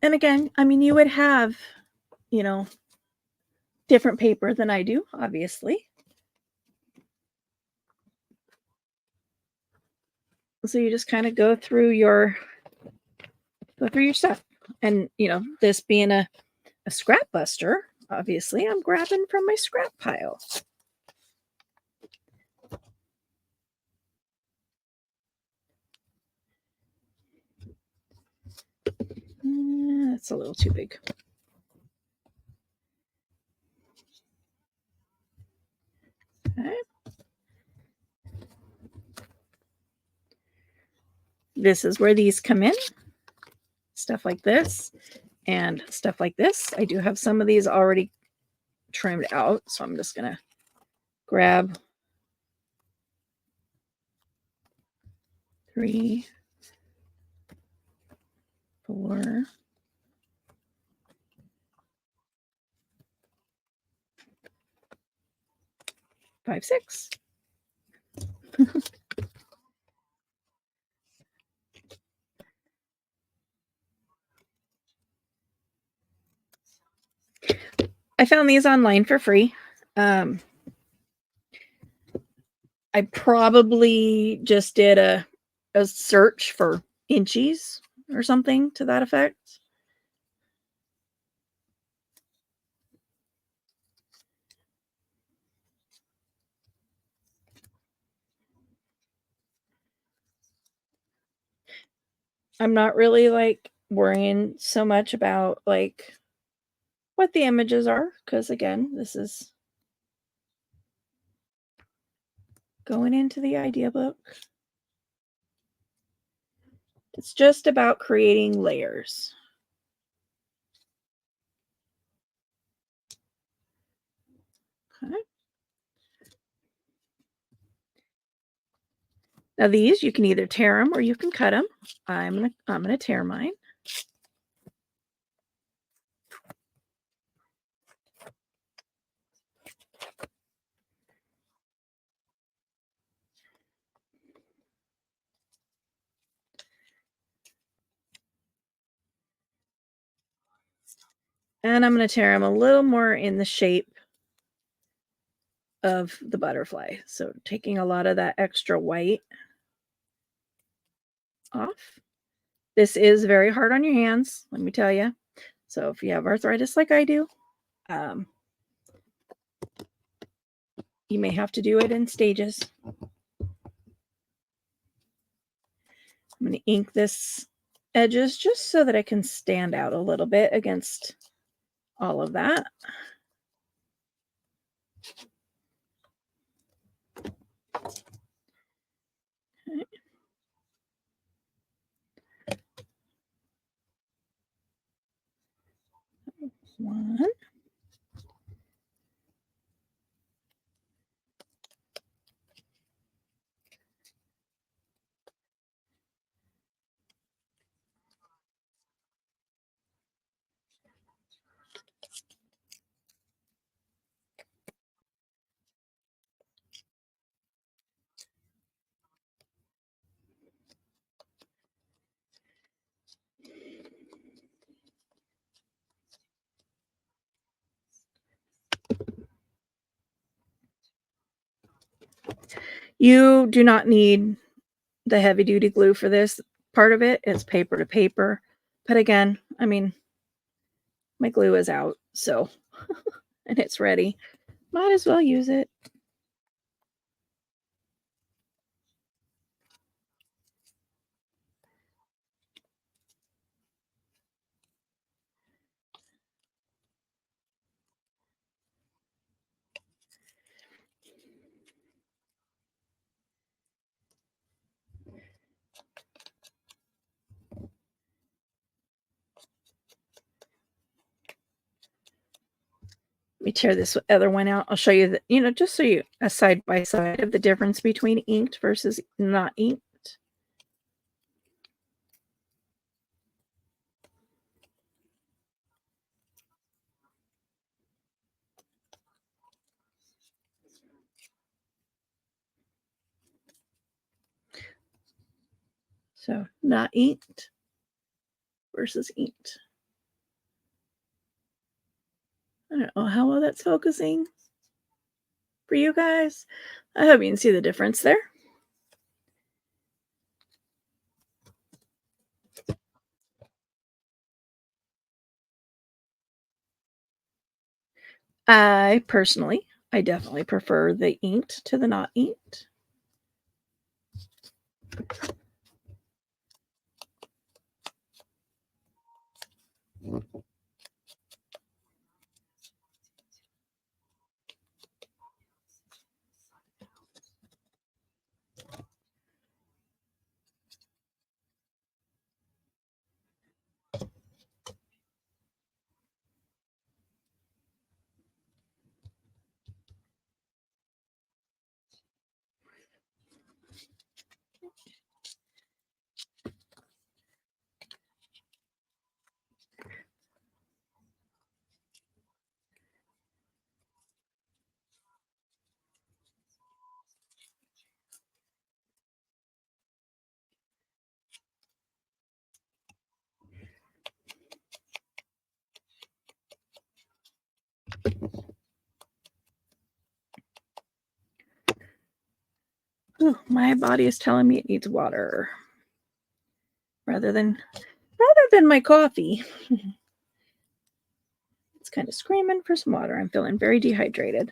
And again, I mean, you would have, different paper than I do, obviously. So you just kind of go through your stuff. And, this being a scrap buster, obviously, I'm grabbing from my scrap pile. That's a little too big. Okay. This is where these come in. Stuff like this and stuff like this. I do have some of these already trimmed out, so I'm just going to grab 3, 4, 5, 6. I found these online for free. I probably just did a search for inchies or something to that effect. I'm not really worrying so much about what the images are, because again, this is going into the idea book. It's just about creating layers. Okay. Now these, you can either tear them or you can cut them. I'm gonna tear mine. And I'm going to tear them a little more in the shape of the butterfly. So taking a lot of that extra white off. This is very hard on your hands, let me tell you. So if you have arthritis like I do, you may have to do it in stages. I'm going to ink this edges just so that I can stand out a little bit against all of that. Okay. One. You do not need the heavy duty glue for this part of it. It's paper to paper. But again, I mean, my glue is out, so and it's ready. Might as well use it. Let me tear this other one out. I'll show you the, just so you a side by side of the difference between inked versus not inked. So not inked versus inked. I don't know how well that's focusing for you guys. I hope you can see the difference there. I definitely prefer the inked to the not inked. Ooh, my body is telling me it needs water rather than my coffee. It's kind of screaming for some water. I'm feeling very dehydrated.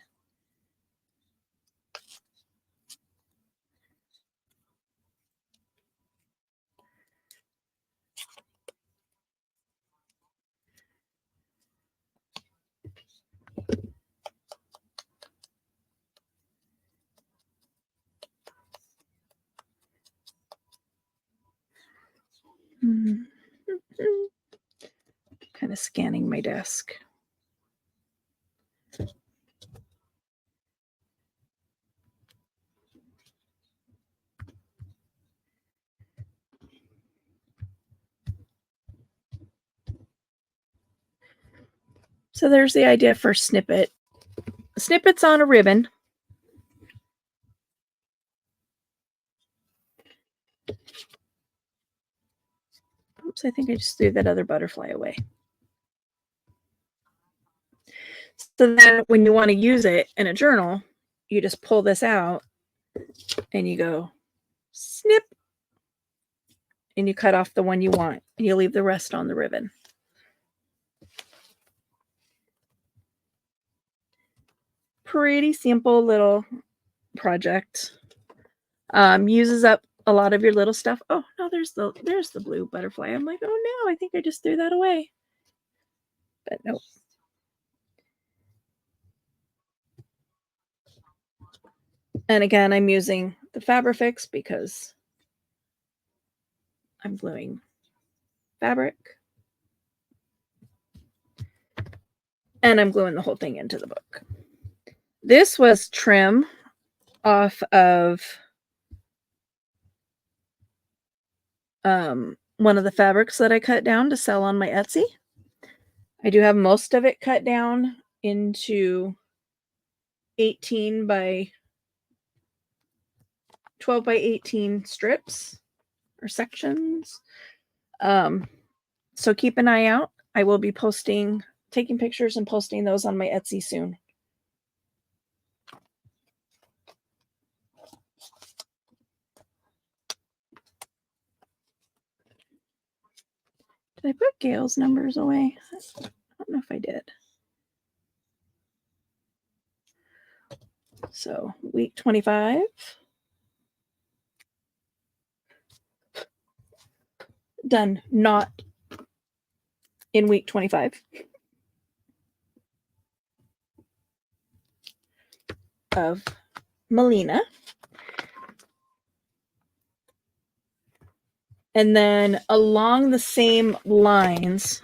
Kind of scanning my desk. So there's the idea for snippet. Snippets on a ribbon. Oops, I think I just threw that other butterfly away. So then when you want to use it in a journal, you just pull this out and you go snip and you cut off the one you want and you leave the rest on the ribbon. Pretty simple little project. Uses up a lot of your little stuff. Oh no, there's the blue butterfly. I'm like, oh no, I think I just threw that away. But nope. And again, I'm using the Fabrifix because I'm gluing fabric. And I'm gluing the whole thing into the book. This was trim off of one of the fabrics that I cut down to sell on my Etsy. I do have most of it cut down into 18 by 12 by 18 strips or sections. So keep an eye out. I will be taking pictures and posting those on my Etsy soon. Did I put Gail's numbers away? I don't know if I did. So week 25. Done not in week 25. Of Melina. And then along the same lines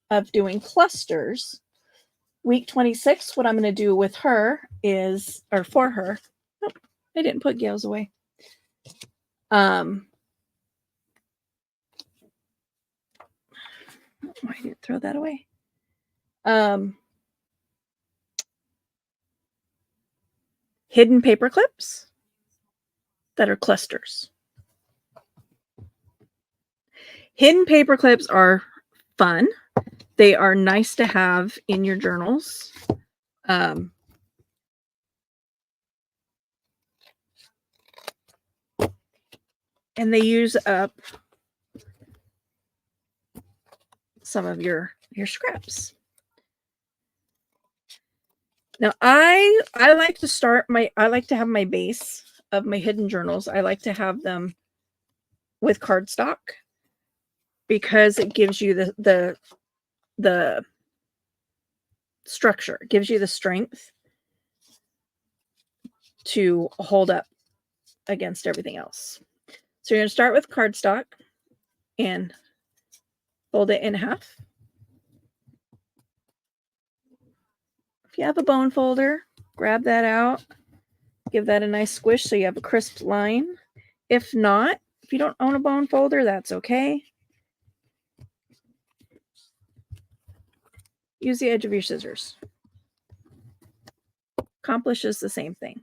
of doing clusters, week 26, what I'm going to do with her is, or for her, oh, I didn't put Gail's away. I didn't throw that away. Hidden paper clips that are clusters. Hidden paper clips are fun. They are nice to have in your journals. And they use up some of your scraps. Now I like to start I like to have my base of my hidden journals. I like to have them with cardstock because it gives you the structure, it gives you the strength to hold up against everything else. So you're going to start with cardstock and fold it in half. If you have a bone folder, grab that out, give that a nice squish so you have a crisp line. If not, if you don't own a bone folder, that's okay. Use the edge of your scissors. Accomplishes the same thing.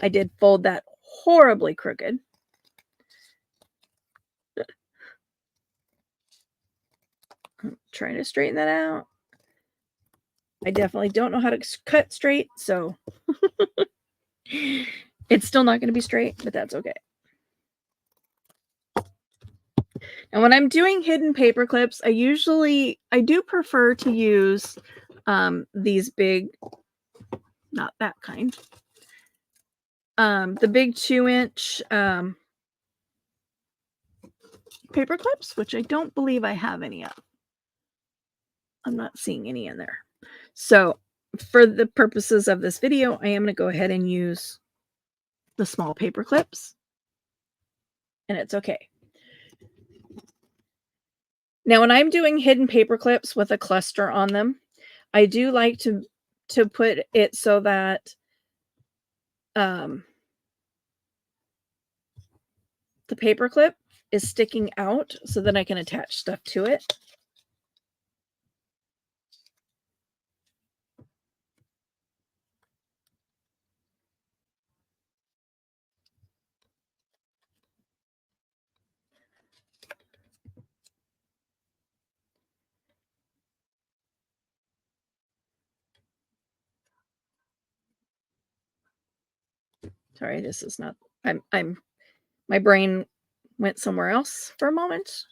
I did fold that horribly crooked. I'm trying to straighten that out. I definitely don't know how to cut straight, so it's still not going to be straight, but that's okay. And when I'm doing hidden paper clips, I do prefer to use these big, not that kind, the big 2-inch paper clips, which I don't believe I have any of. I'm not seeing any in there. So for the purposes of this video, I am going to go ahead and use the small paper clips, and it's okay. Now, when I'm doing hidden paper clips with a cluster on them, I do like to put it so that the paper clip is sticking out so that I can attach stuff to it. Sorry, this is not, my brain went somewhere else for a moment.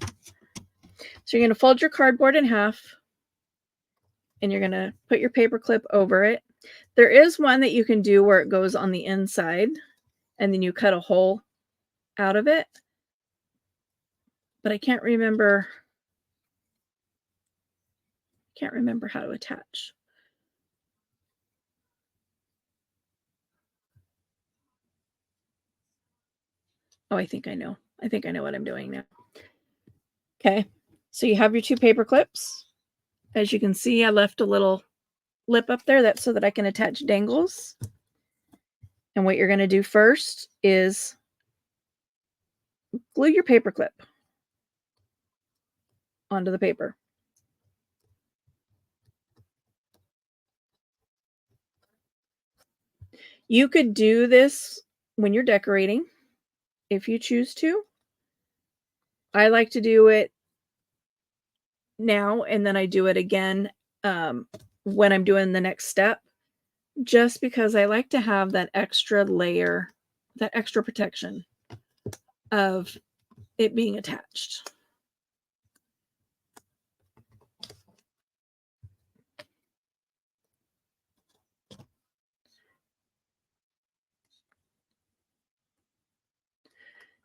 So you're going to fold your cardboard in half and you're going to put your paper clip over it. There is one that you can do where it goes on the inside and then you cut a hole out of it, but I can't remember how to attach. Oh, I think I know what I'm doing now. Okay, so you have your 2 paper clips. As you can see, I left a little lip up there. That's so that I can attach dangles. And what you're going to do first is glue your paper clip onto the paper. You could do this when you're decorating if you choose to. I like to do it now and then I do it again when I'm doing the next step, just because I like to have that extra layer, that extra protection of it being attached.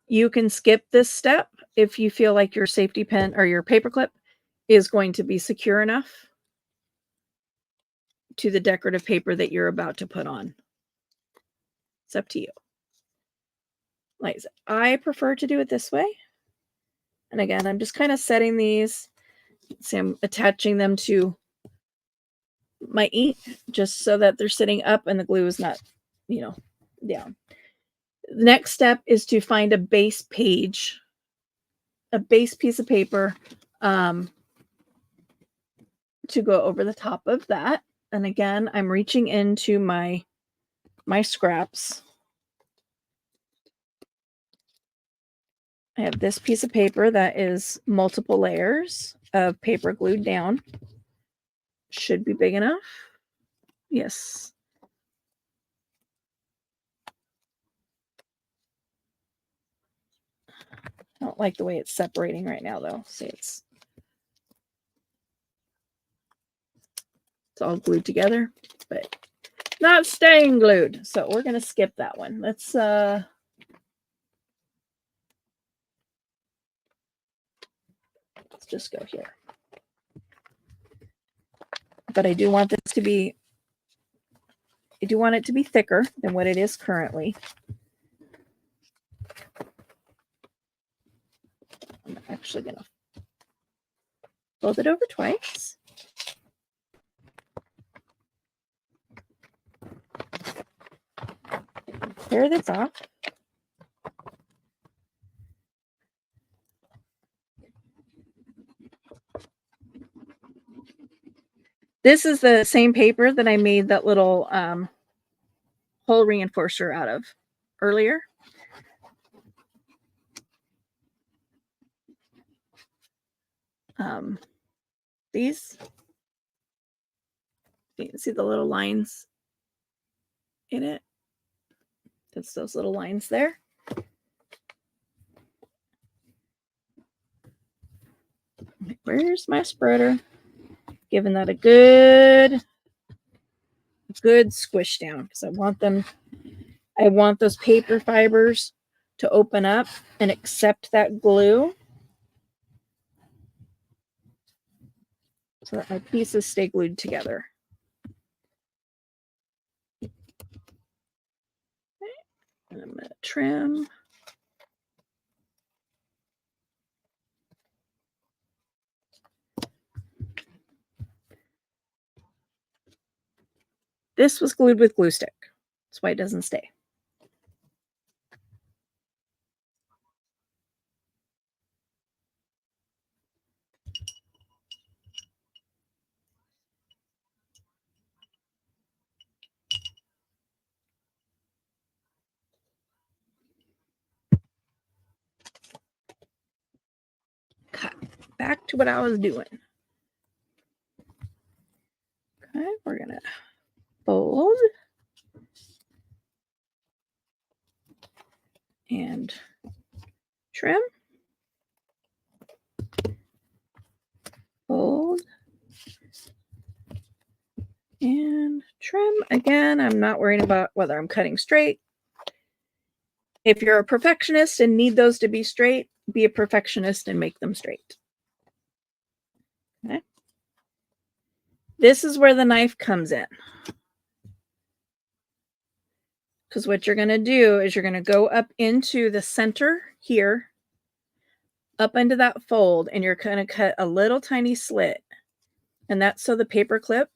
You can skip this step if you feel like your safety pin or your paper clip is going to be secure enough to the decorative paper that you're about to put on. It's up to you. Like I said, I prefer to do it this way. And again, I'm just kind of setting these. See, I'm attaching them to my ink just so that they're sitting up and the glue is not, down. The next step is to find a base page, a base piece of paper to go over the top of that. And again, I'm reaching into my scraps. I have this piece of paper that is multiple layers of paper glued down. Should be big enough. Yes. I don't like the way it's separating right now, though. See, it's all glued together, but not staying glued. So we're going to skip that one. Let's just go here. But I do want this to be, I do want it to be thicker than what it is currently. I'm actually going to fold it over twice. Tear this off. This is the same paper that I made that little hole reinforcer out of earlier. These, you can see the little lines in it. That's those little lines there. Where's my spreader? Giving that a good squish down because I want those paper fibers to open up and accept that glue so that my pieces stay glued together. Okay. And I'm going to trim. This was glued with glue stick. That's why it doesn't stay. Cut. Back to what I was doing. Okay, we're going to fold and trim. Fold and trim. Again, I'm not worrying about whether I'm cutting straight. If you're a perfectionist and need those to be straight, be a perfectionist and make them straight. Okay. This is where the knife comes in. Because what you're going to do is you're going to go up into the center here, up into that fold, and you're going to cut a little tiny slit. And that's so the paper clip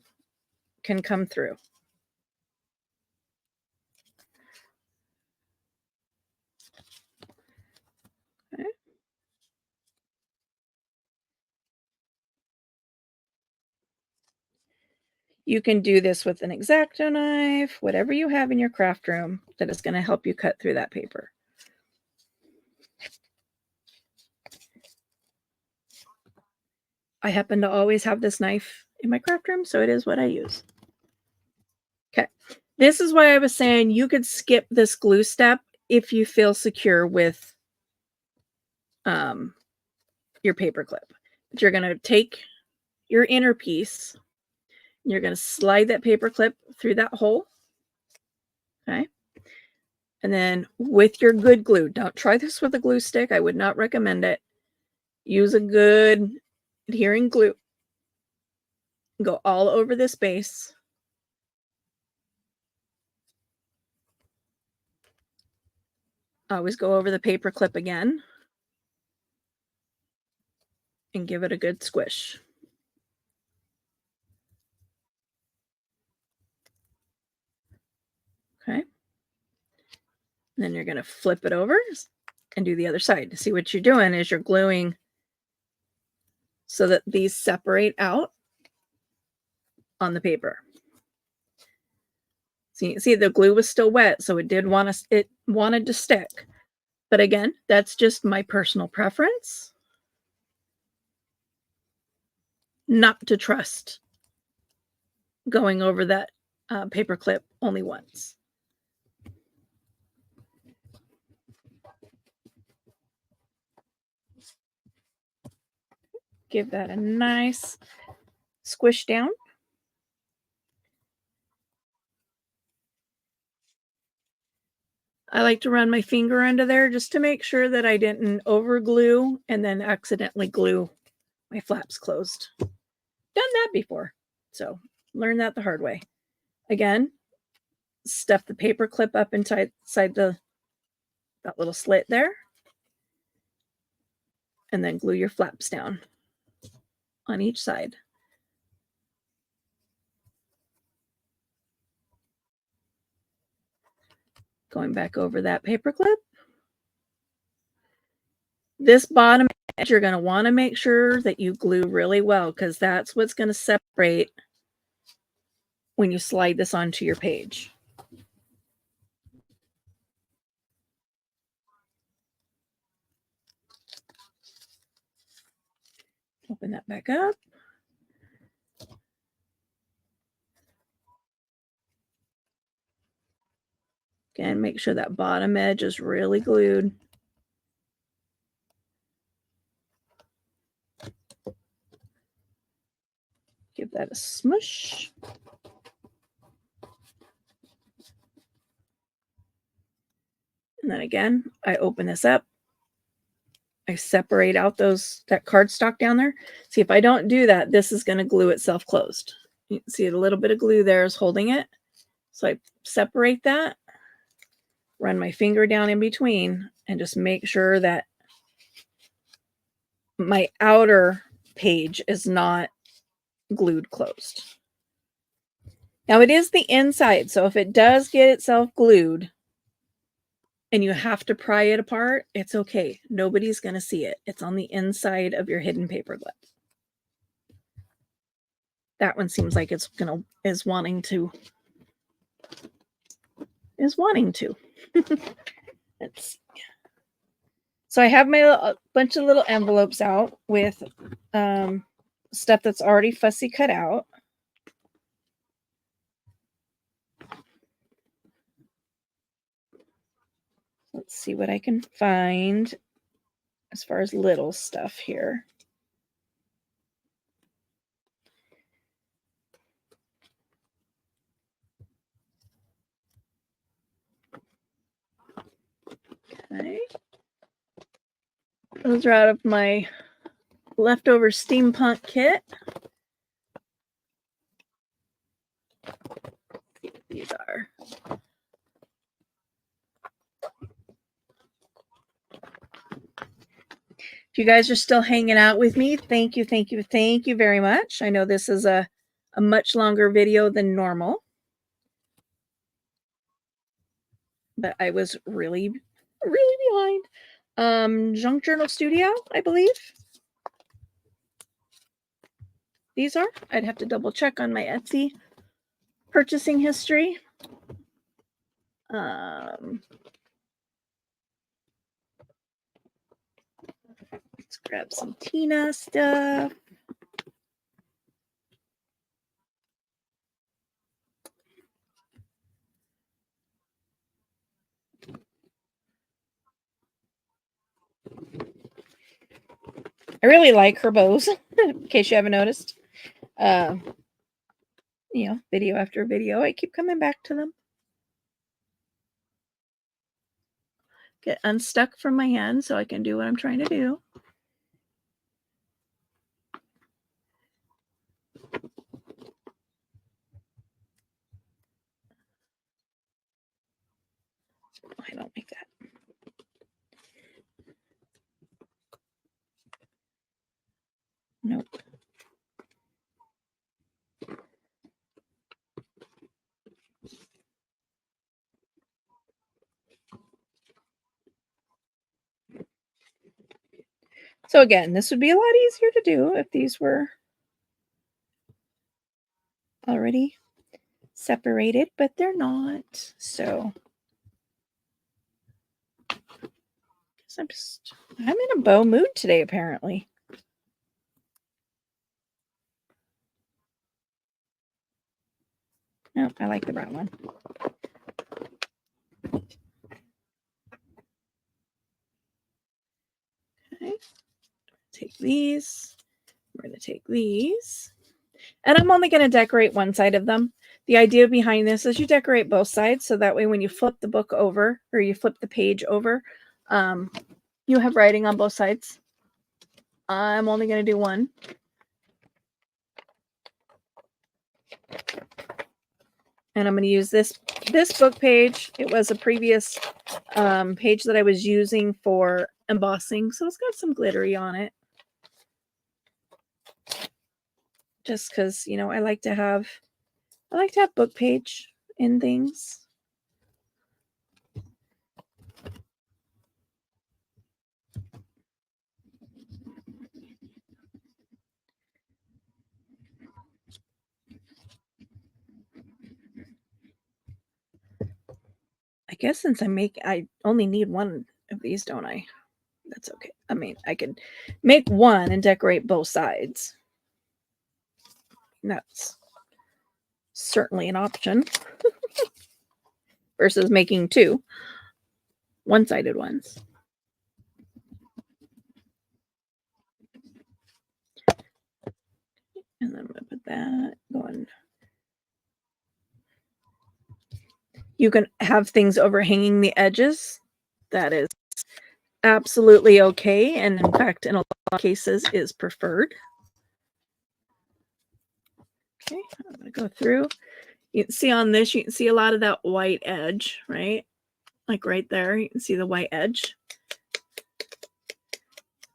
can come through. Okay. You can do this with an X-Acto knife, whatever you have in your craft room that is going to help you cut through that paper. I happen to always have this knife in my craft room, so it is what I use. Okay. This is why I was saying you could skip this glue step if you feel secure with your paper clip. But you're going to take your inner piece, and you're going to slide that paper clip through that hole. Okay. And then with your good glue, don't try this with a glue stick. I would not recommend it. Use a good adhering glue. Go all over this base. Always go over the paper clip again and give it a good squish. Okay. And then you're going to flip it over and do the other side. See, what you're doing is you're gluing so that these separate out on the paper. See, the glue was still wet, so it wanted to stick. But again, that's just my personal preference. Not to trust going over that paper clip only once. Give that a nice squish down. I like to run my finger under there just to make sure that I didn't over glue and then accidentally glue my flaps closed. Done that before, so learn that the hard way. Again, stuff the paper clip up inside that little slit there, and then glue your flaps down on each side. Going back over that paper clip. This bottom edge, you're going to want to make sure that you glue really well, because that's what's going to separate when you slide this onto your page. Open that back up. Again, make sure that bottom edge is really glued. Give that a smush. And then again, I open this up. I separate out that cardstock down there. See, if I don't do that, this is going to glue itself closed. You can see a little bit of glue there is holding it. So I separate that, run my finger down in between, and just make sure that my outer page is not glued closed. Now it is the inside, so if it does get itself glued and you have to pry it apart, it's okay. Nobody's going to see it. It's on the inside of your hidden paper clip. That one seems like is wanting to. Let's see. So I have my bunch of little envelopes out with stuff that's already fussy cut out. Let's see what I can find as far as little stuff here. Okay. Those are out of my leftover steampunk kit. Let's see what these are. If you guys are still hanging out with me, thank you very much. I know this is a much longer video than normal, but I was really behind. Junk Journal Studio, I believe. These are. I'd have to double check on my Etsy purchasing history. Let's grab some Tina stuff. I really like her bows, in case you haven't noticed. Video after video, I keep coming back to them. get unstuck from my hand so I can do what I'm trying to do. I don't like that. Nope. So again, this would be a lot easier to do if these were already separated, but they're not. So I'm in a bow mood today, apparently. No, I like the brown one. Okay. Take these. We're going to take these. And I'm only going to decorate one side of them. The idea behind this is you decorate both sides, so that way when you flip the book over, or you flip the page over, you have writing on both sides. I'm only going to do one. And I'm going to use this book page. It was a previous page that I was using for embossing, so it's got some glittery on it. Just because, you know, I like to have book page in things. I guess since I only need one of these, don't I? That's okay. I mean, I could make one and decorate both sides. That's certainly an option versus making two one-sided ones. And then I'm going to put that going. You can have things overhanging the edges. That is absolutely okay. And in fact, in a lot of cases is preferred. Okay, I'm going to go through. You can see on this, you can see a lot of that white edge, right? Like right there, you can see the white edge.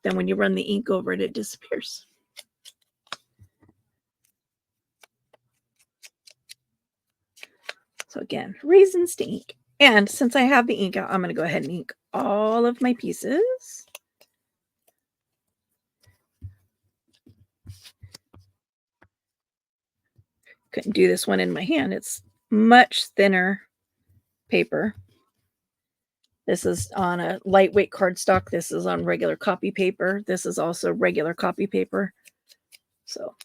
Then when you run the ink over it, it disappears. So again, reasons to ink. And since I have the ink out, I'm going to go ahead and ink all of my pieces. Couldn't do this one in my hand. It's much thinner paper. This is on a lightweight cardstock. This is on regular copy paper. This is also regular copy paper. So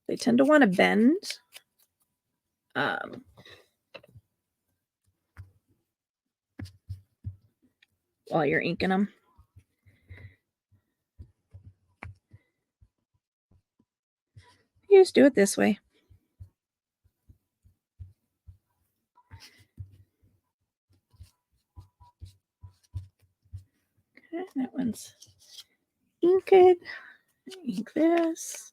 they tend to want to bend. While you're inking them. You just do it this way. Okay, that one's inked. Ink this.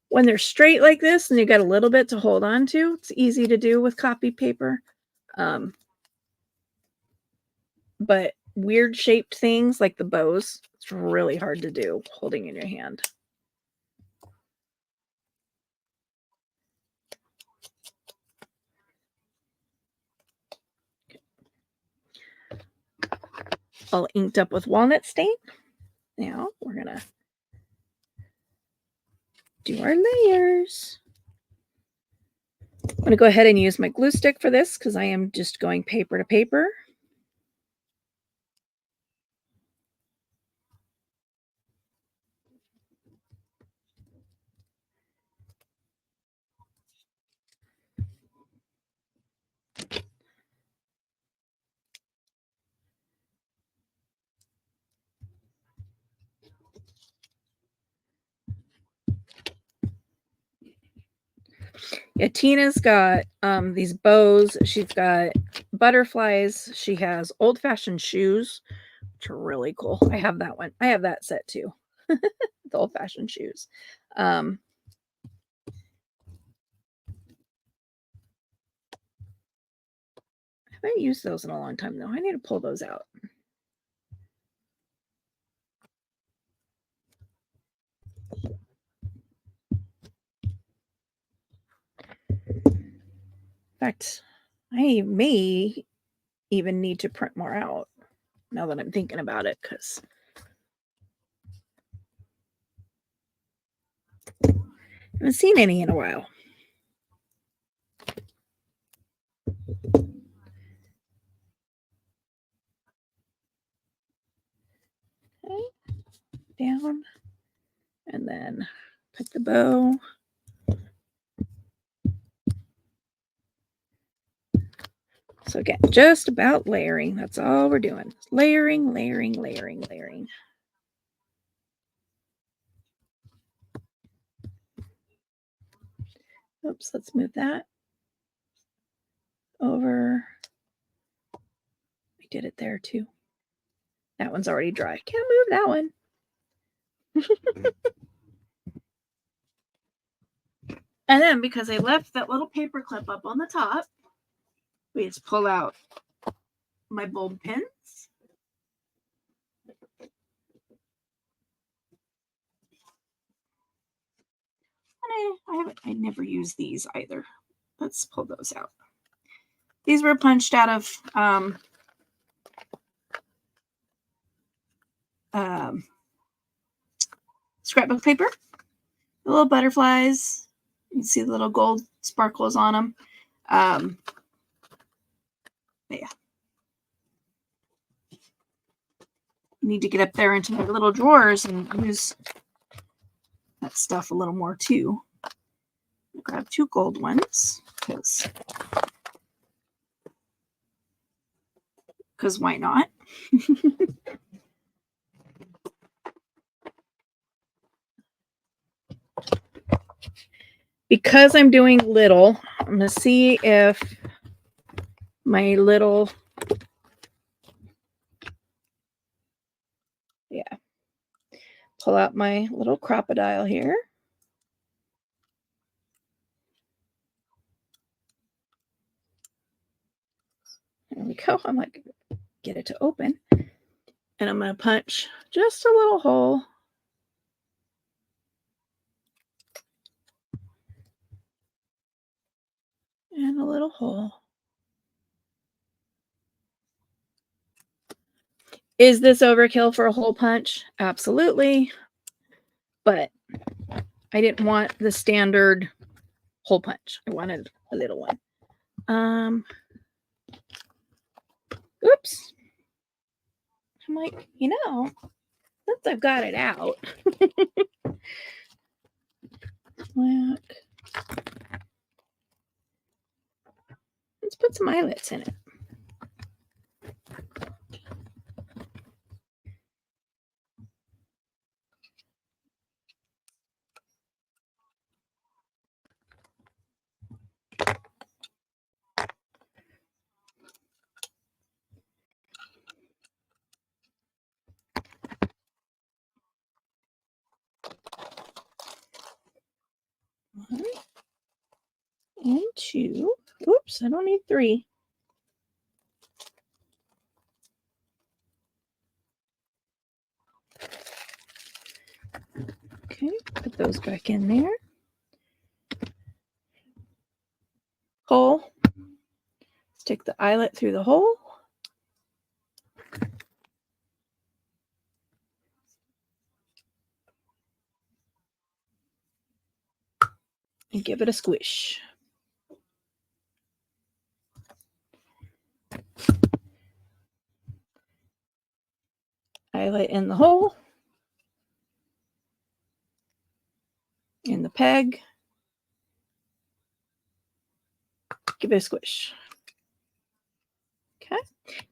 When they're straight like this and you got a little bit to hold on to, it's easy to do with copy paper. But weird shaped things like the bows, it's really hard to do holding in your hand. All inked up with walnut stain. Now we're going to do our layers. I'm going to go ahead and use my glue stick for this because I am just going paper to paper. Yeah, Tina's got these bows. She's got butterflies. She has old-fashioned shoes, which are really cool. I have that one. I have that set too. The old-fashioned shoes. I haven't used those in a long time though. I need to pull those out. In fact, I may even need to print more out now that I'm thinking about it, because I haven't seen any in a while. Okay. Down, and then put the bow. So again, just about layering. That's all we're doing. Layering, layering, layering, layering. Oops, let's move that over. I did it there too. That one's already dry. Can't move that one. And then because I left that little paper clip up on the top, we just pull out my bulb pins. And I never use these either. Let's pull those out. These were punched out of scrapbook paper. The little butterflies. You can see the little gold sparkles on them. Yeah. Need to get up there into my little drawers and use that stuff a little more too. I'll grab 2 gold ones because why not? Because I'm doing little, I'm going to see if my little, pull out my little crocodile here. There we go. I'm like, get it to open. And I'm going to punch just a little hole. And a little hole. Is this overkill for a hole punch? Absolutely. But I didn't want the standard hole punch. I wanted a little one. Oops. I'm like, since I've got it out, let's put some eyelets in it. One and 2. Oops, I don't need 3. Okay, put those back in there. Hole. Stick the eyelet through the hole. And give it a squish. Eyelet in the hole. In the peg. Give it a squish. Okay.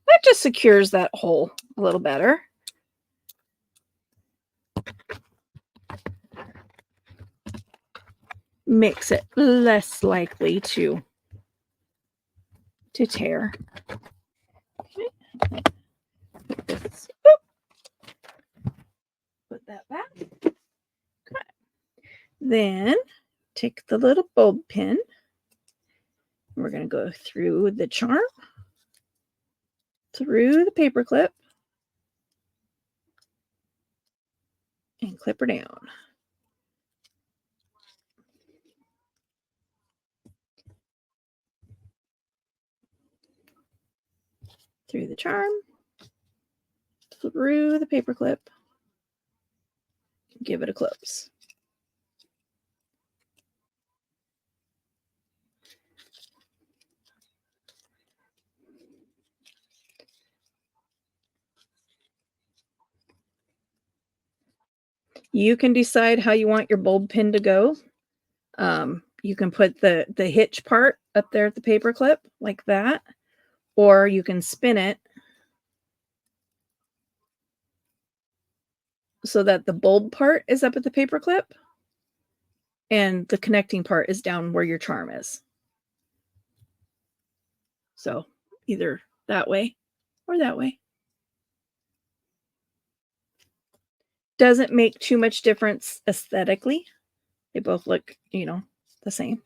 That just secures that hole a little better. makes it less likely to tear. Okay. Put that back. Okay. Then take the little bulb pin. We're going to go through the charm, through the paper clip, and clip her down. Through the charm, through the paper clip, give it a close. You can decide how you want your bulb pin to go. You can put the hitch part up there at the paper clip like that, or you can spin it so that the bulb part is up at the paper clip and the connecting part is down where your charm is. So either that way or that way. Doesn't make too much difference aesthetically. They both look, the same.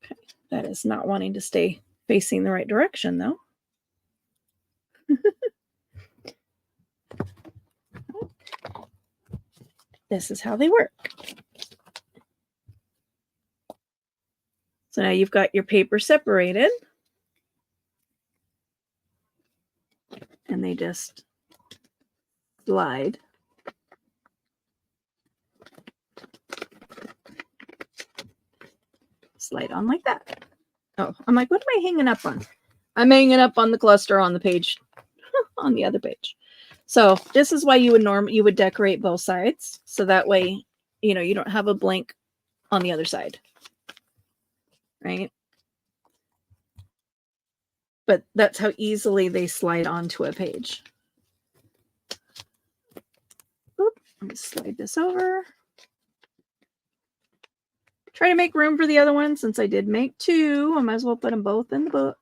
Okay. That is not wanting to stay facing the right direction, though. This is how they work. So now you've got your paper separated. And they just slide. Slide on like that. Oh, I'm like, what am I hanging up on? I'm hanging up on the cluster on the page, on the other page. So this is why you would decorate both sides. So that way, you don't have a blank on the other side. Right? But that's how easily they slide onto a page. Oop, let me slide this over. Try to make room for the other one since I did make two. I might as well put them both in the book.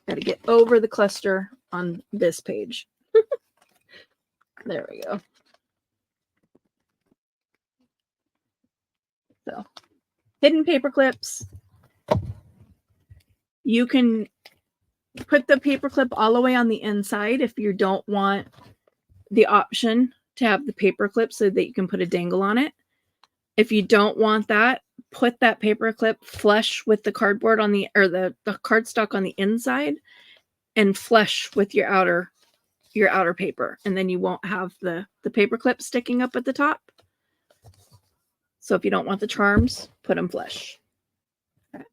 Got to get over the cluster on this page. There we go. So, hidden paper clips. You can put the paper clip all the way on the inside if you don't want the option to have the paper clip so that you can put a dangle on it. If you don't want that, put that paper clip flush with the cardboard on the cardstock on the inside and flush with your outer paper, and then you won't have the paper clip sticking up at the top. So if you don't want the charms, put them flush. Okay.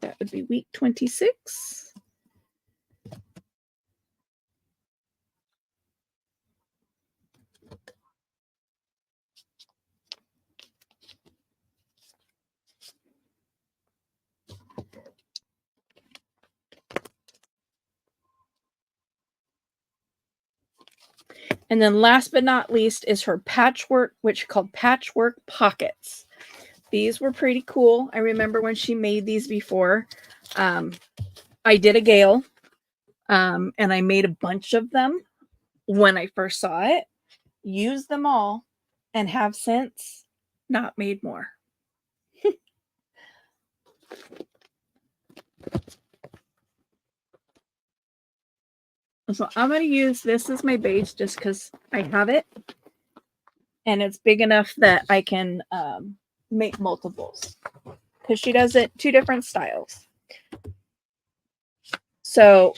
That would be week 26. And then last but not least is her patchwork, which called patchwork pockets. These were pretty cool. I remember when she made these before. I did a Gale, and I made a bunch of them when I first saw it, used them all, and have since not made more. So I'm going to use this as my base just because I have it. And it's big enough that I can make multiples. Because she does it 2 different styles. So,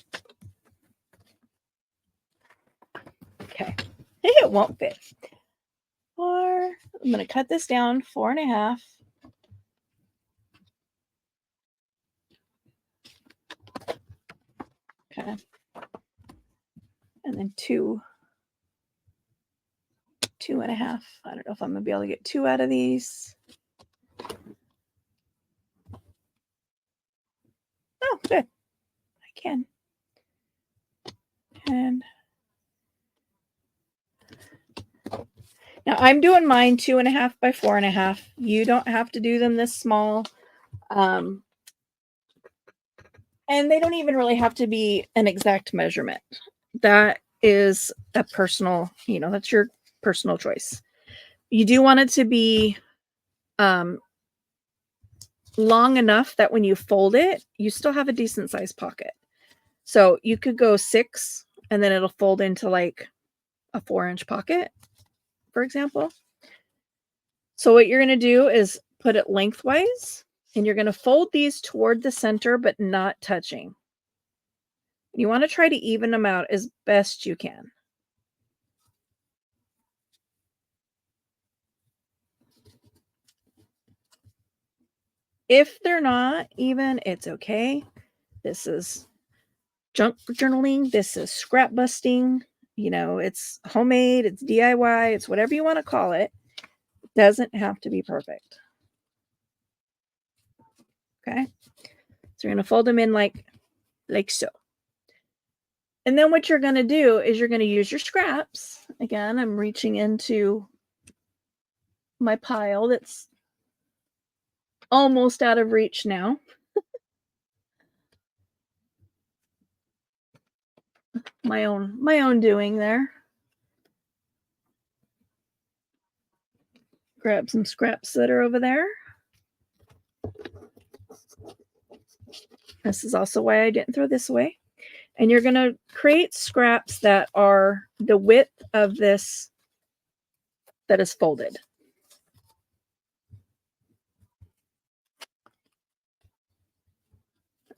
okay. It won't fit. I'm going to cut this down 4.5. Okay. And then 2. 2.5. I don't know if I'm going to be able to get 2 out of these. Oh, good. I can. And now I'm doing mine 2.5 by 4.5. You don't have to do them this small. And they don't even really have to be an exact measurement. That is a personal, that's your personal choice. You do want it to be long enough that when you fold it, you still have a decent sized pocket. So you could go 6 and then it'll fold into like a 4-inch pocket, for example. So what you're going to do is put it lengthwise and you're going to fold these toward the center, but not touching. You want to try to even them out as best you can. If they're not even, it's okay. This is junk journaling. This is scrap busting. It's homemade, it's DIY, it's whatever you want to call it. It doesn't have to be perfect. Okay. So you're going to fold them in like so. And then what you're going to do is you're going to use your scraps. Again, I'm reaching into my pile that's almost out of reach now. my own doing there. Grab some scraps that are over there. This is also why I didn't throw this away. And you're going to create scraps that are the width of this that is folded.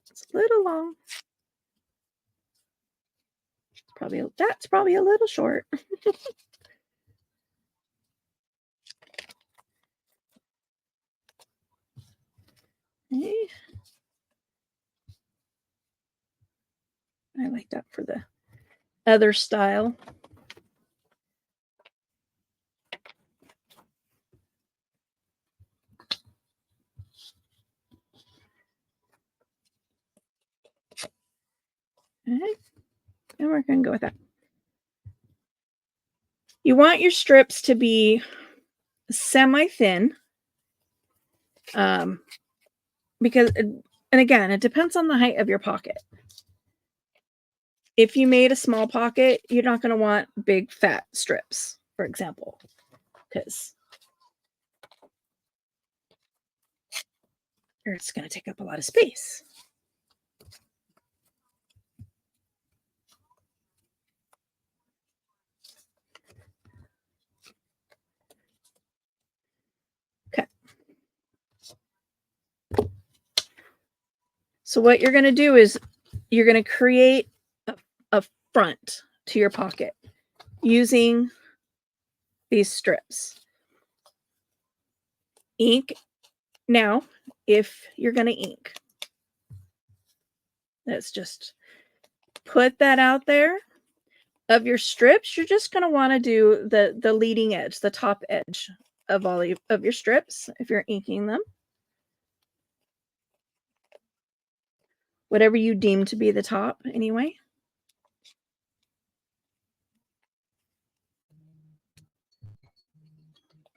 It's a little long. That's probably a little short. Okay. I like that for the other style. Okay. And we're going to go with that. You want your strips to be semi-thin. Because, and again, it depends on the height of your pocket. If you made a small pocket, you're not going to want big fat strips, for example, because it's going to take up a lot of space. Okay. So what you're going to do is you're going to create a front to your pocket using these strips. Ink. Now, if you're going to ink, let's just put that out there. Of your strips, you're just going to want to do the leading edge, the top edge of all of your strips if you're inking them. Whatever you deem to be the top, anyway.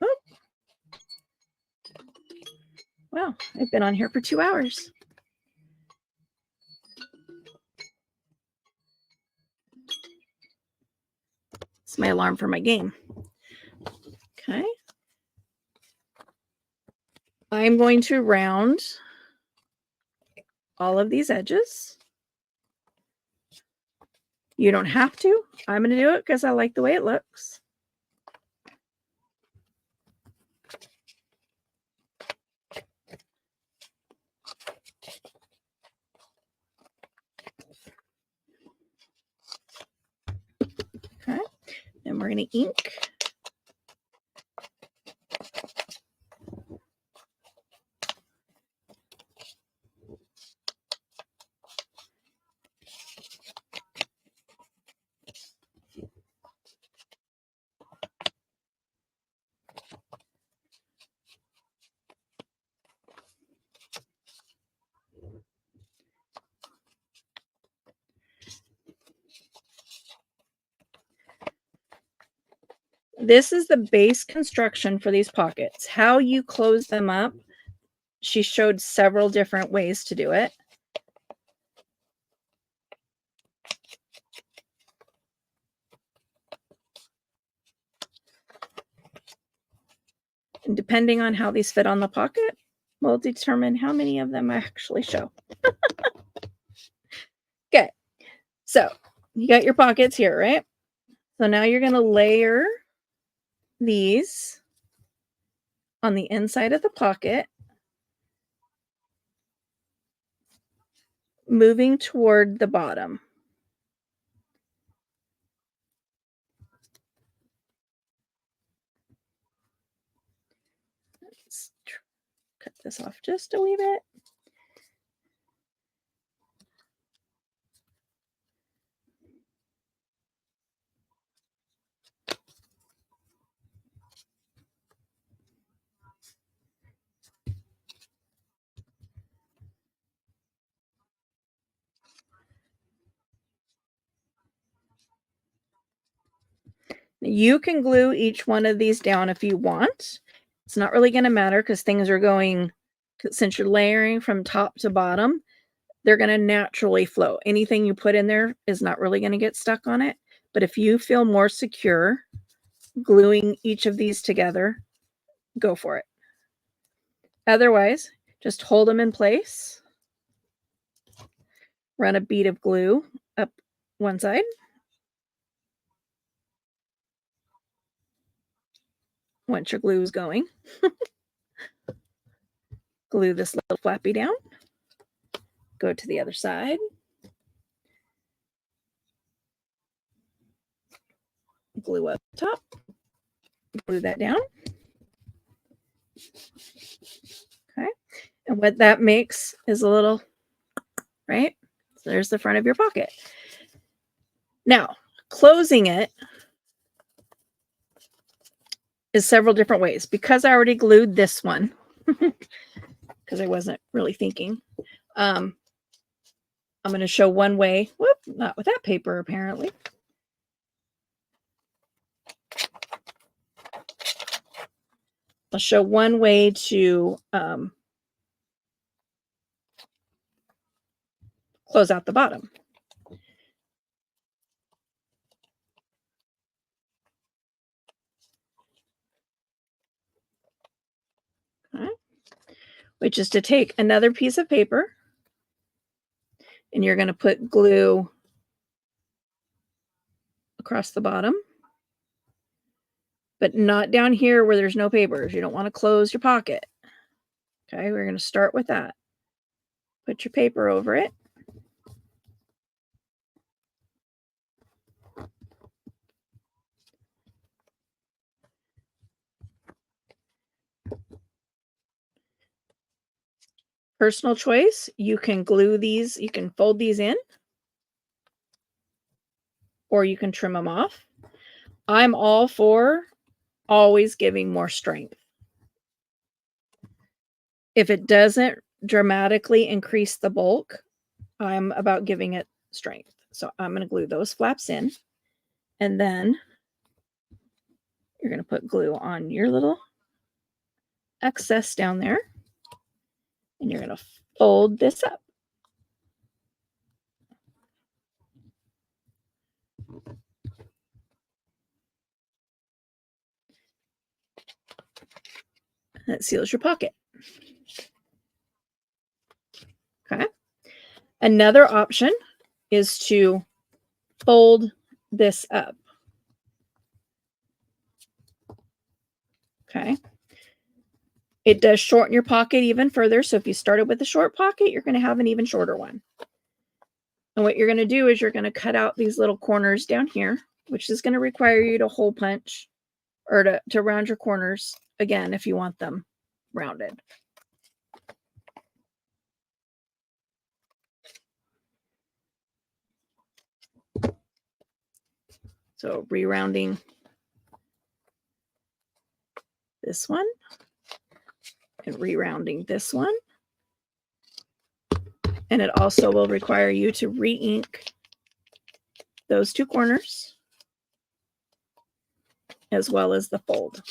Oh. Wow, I've been on here for 2 hours. It's my alarm for my game. Okay. I'm going to round all of these edges. You don't have to. I'm going to do it because I like the way it looks. Okay. Then we're going to ink. This is the base construction for these pockets. How you close them up, she showed several different ways to do it. And depending on how these fit on the pocket, will determine how many of them I actually show. Okay, so you got your pockets here, right? So now you're going to layer these on the inside of the pocket, moving toward the bottom. Let's cut this off just a wee bit. You can glue each one of these down if you want. It's not really going to matter because things are going, since you're layering from top to bottom, they're going to naturally flow. Anything you put in there is not really going to get stuck on it. But if you feel more secure gluing each of these together, go for it. Otherwise, just hold them in place. Run a bead of glue up one side. Once your glue is going, glue this little flappy down. Go to the other side. Glue up top. Glue that down. Okay. And what that makes is a little, right? So there's the front of your pocket. Now, closing it is several different ways. Because I already glued this one, because I wasn't really thinking, I'm going to show one way. Whoop, not with that paper, apparently. I'll show one way to close out the bottom. Okay. Which is to take another piece of paper and you're going to put glue across the bottom, but not down here where there's no papers. You don't want to close your pocket. Okay, we're going to start with that. Put your paper over it. Personal choice. You can glue these, you can fold these in, or you can trim them off. I'm all for always giving more strength. If it doesn't dramatically increase the bulk, I'm about giving it strength. So I'm going to glue those flaps in, and then you're going to put glue on your little excess down there, and you're going to fold this up. That seals your pocket. Okay. Another option is to fold this up. Okay. It does shorten your pocket even further. So if you started with a short pocket, you're going to have an even shorter one. And what you're going to do is you're going to cut out these little corners down here, which is going to require you to hole punch or to round your corners again if you want them rounded. So re-rounding this one and re-rounding this one. And it also will require you to re-ink those two corners. as well as the fold.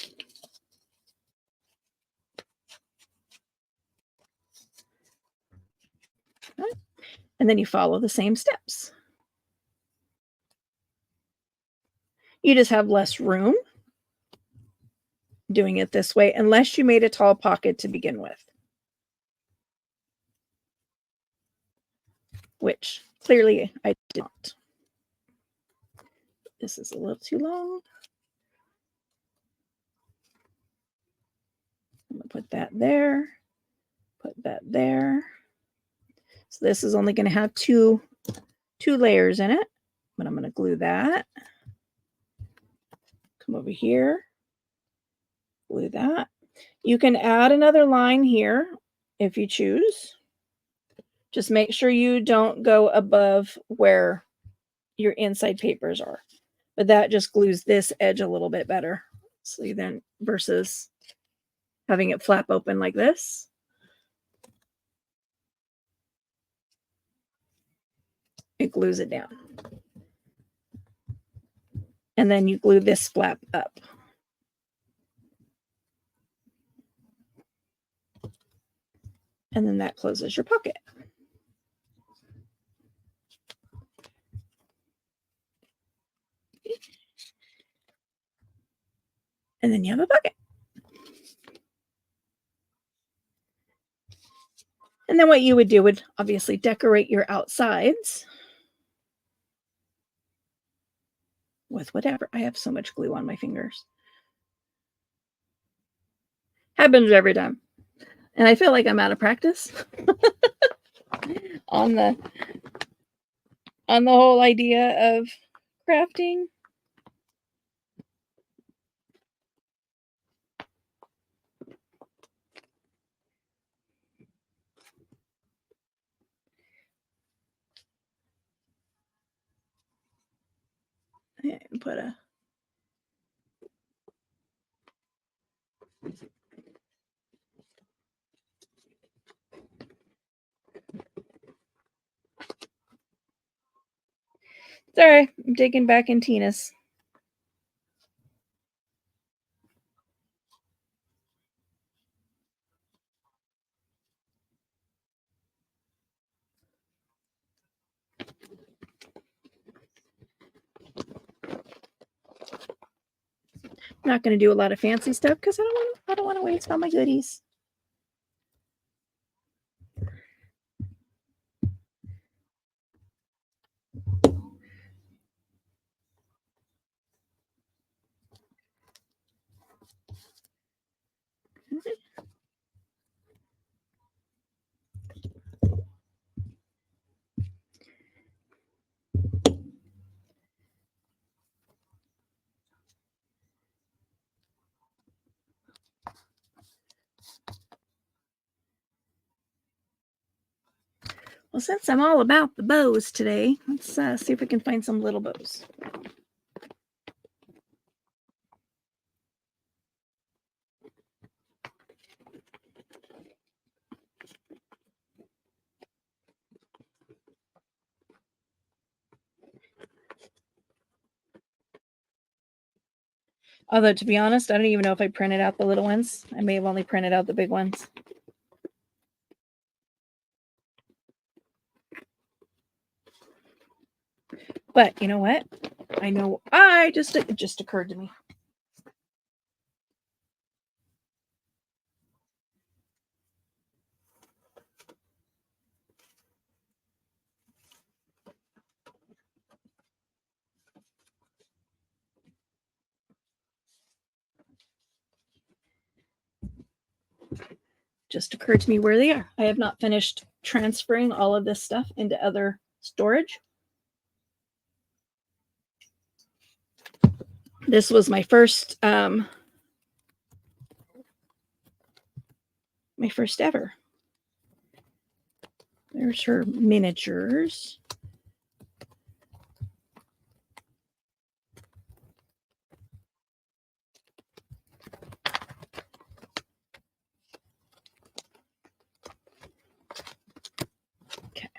And then you follow the same steps. You just have less room doing it this way, unless you made a tall pocket to begin with. Which clearly I did not. This is a little too long. I'm going to put that there, put that there. So this is only going to have two layers in it, but I'm going to glue that. Come over here, glue that. You can add another line here if you choose. Just make sure you don't go above where your inside papers are. But that just glues this edge a little bit better. So then versus having it flap open like this. It glues it down. And then you glue this flap up. And then that closes your pocket. And then you have a pocket. And then what you would do would obviously decorate your outsides with whatever. I have so much glue on my fingers. Happens every time. And I feel like I'm out of practice on the whole idea of crafting. And put a Sorry, I'm digging back in Tina's. I'm not going to do a lot of fancy stuff because I don't want to waste all my goodies. Well, since I'm all about the bows today, let's see if we can find some little bows. Although, to be honest, I don't even know if I printed out the little ones. I may have only printed out the big ones. But you know what? I know it just occurred to me. Just occurred to me where they are. I have not finished transferring all of this stuff into other storage. This was my first ever. There's her miniatures. Okay.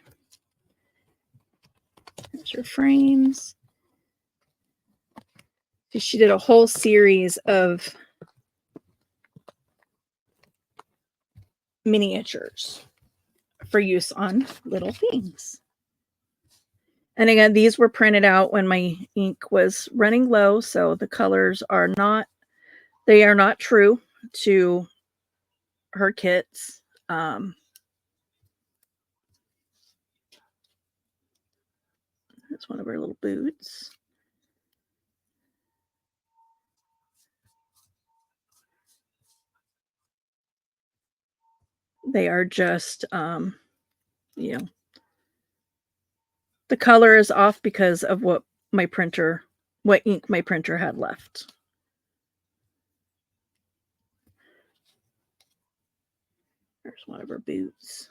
There's her frames. She did a whole series of miniatures for use on little things. And again, these were printed out when my ink was running low, so the colors are not, they are not true to her kits. That's one of her little boots. They are just, you know, the color is off because of what ink my printer had left. There's one of her boots.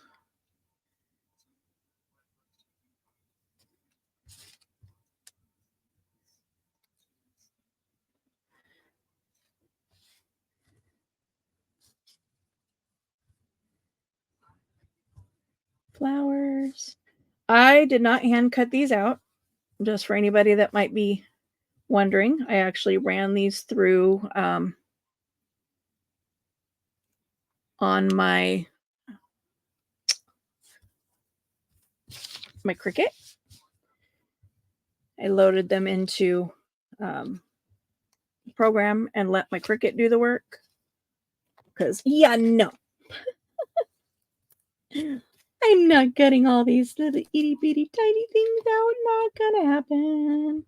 Flowers. I did not hand cut these out, just for anybody that might be wondering. I actually ran these through on my Cricut. I loaded them into program and let my Cricut do the work. Because, yeah, no. I'm not cutting all these little itty bitty tiny things out. Not gonna happen.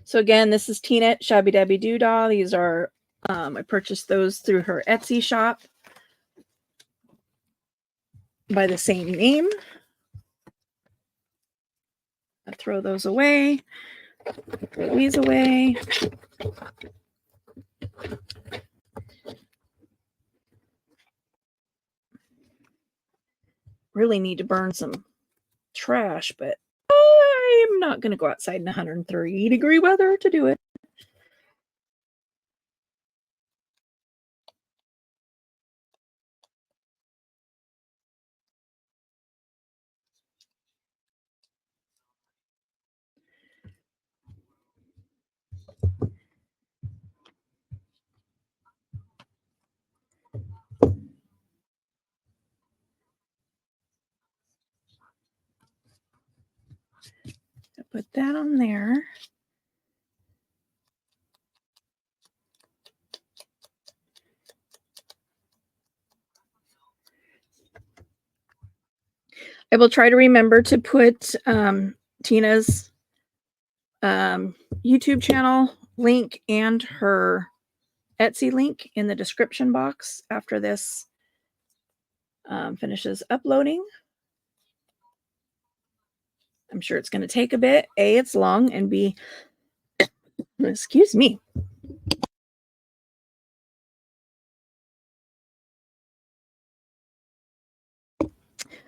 So again, this is Tina Shabby Dabby Doodah. These are, I purchased those through her Etsy shop by the same name. I throw those away. Throw these away. Really need to burn some trash, but I'm not going to go outside in 103-degree weather to do it. Put that on there. I will try to remember to put Tina's YouTube channel link and her Etsy link in the description box after this finishes uploading. I'm sure it's going to take a bit. A, it's long, and B, excuse me.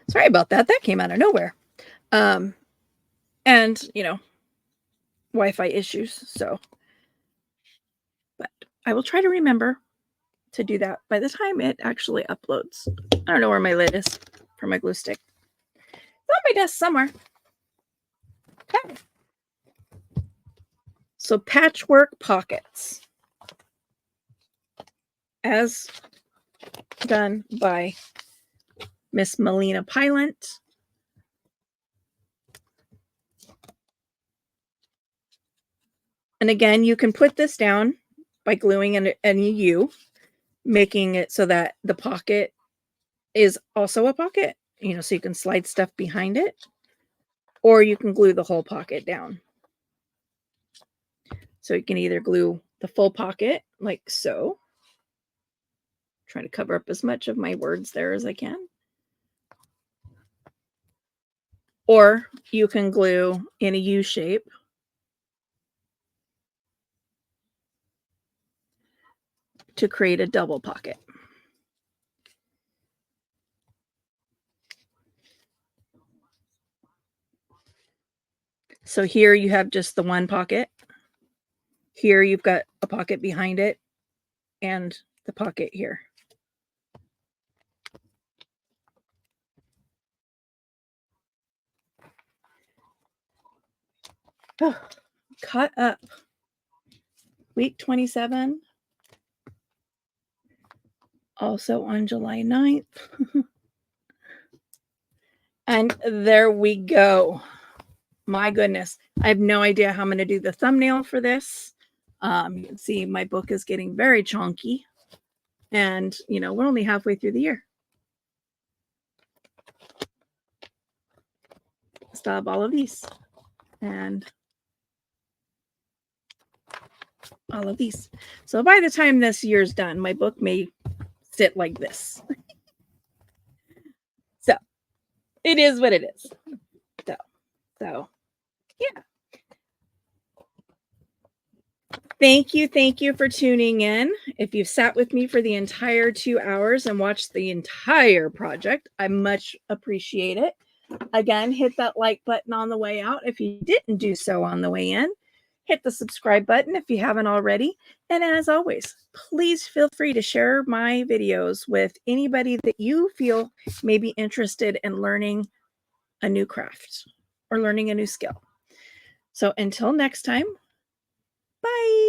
Sorry about that. That came out of nowhere. And, you know, Wi-Fi issues. So, but I will try to remember to do that by the time it actually uploads. I don't know where my lid is for my glue stick. It's on my desk somewhere. Okay. So patchwork pockets, as done by Miss Melina Pylant. And again, you can put this down by gluing any U, making it so that the pocket is also a pocket, you know, so you can slide stuff behind it, or you can glue the whole pocket down. So you can either glue the full pocket like so. Try to cover up as much of my words there as I can. Or you can glue in a U shape. To create a double pocket. So here you have just the one pocket. Here you've got a pocket behind it and the pocket here. Oh, caught up. Week 27. Also on July 9th. And there we go. My goodness. I have no idea how I'm going to do the thumbnail for this. You can see my book is getting very chunky. And, you know, we're only halfway through the year. Still have all of these. And all of these. So by the time this year's done, my book may sit like this. So it is what it is. So yeah. Thank you for tuning in. If you've sat with me for the entire 2 hours and watched the entire project, I much appreciate it. Again, hit that like button on the way out if you didn't do so on the way in. Hit the subscribe button if you haven't already. And as always, please feel free to share my videos with anybody that you feel may be interested in learning a new craft or learning a new skill. So until next time, bye.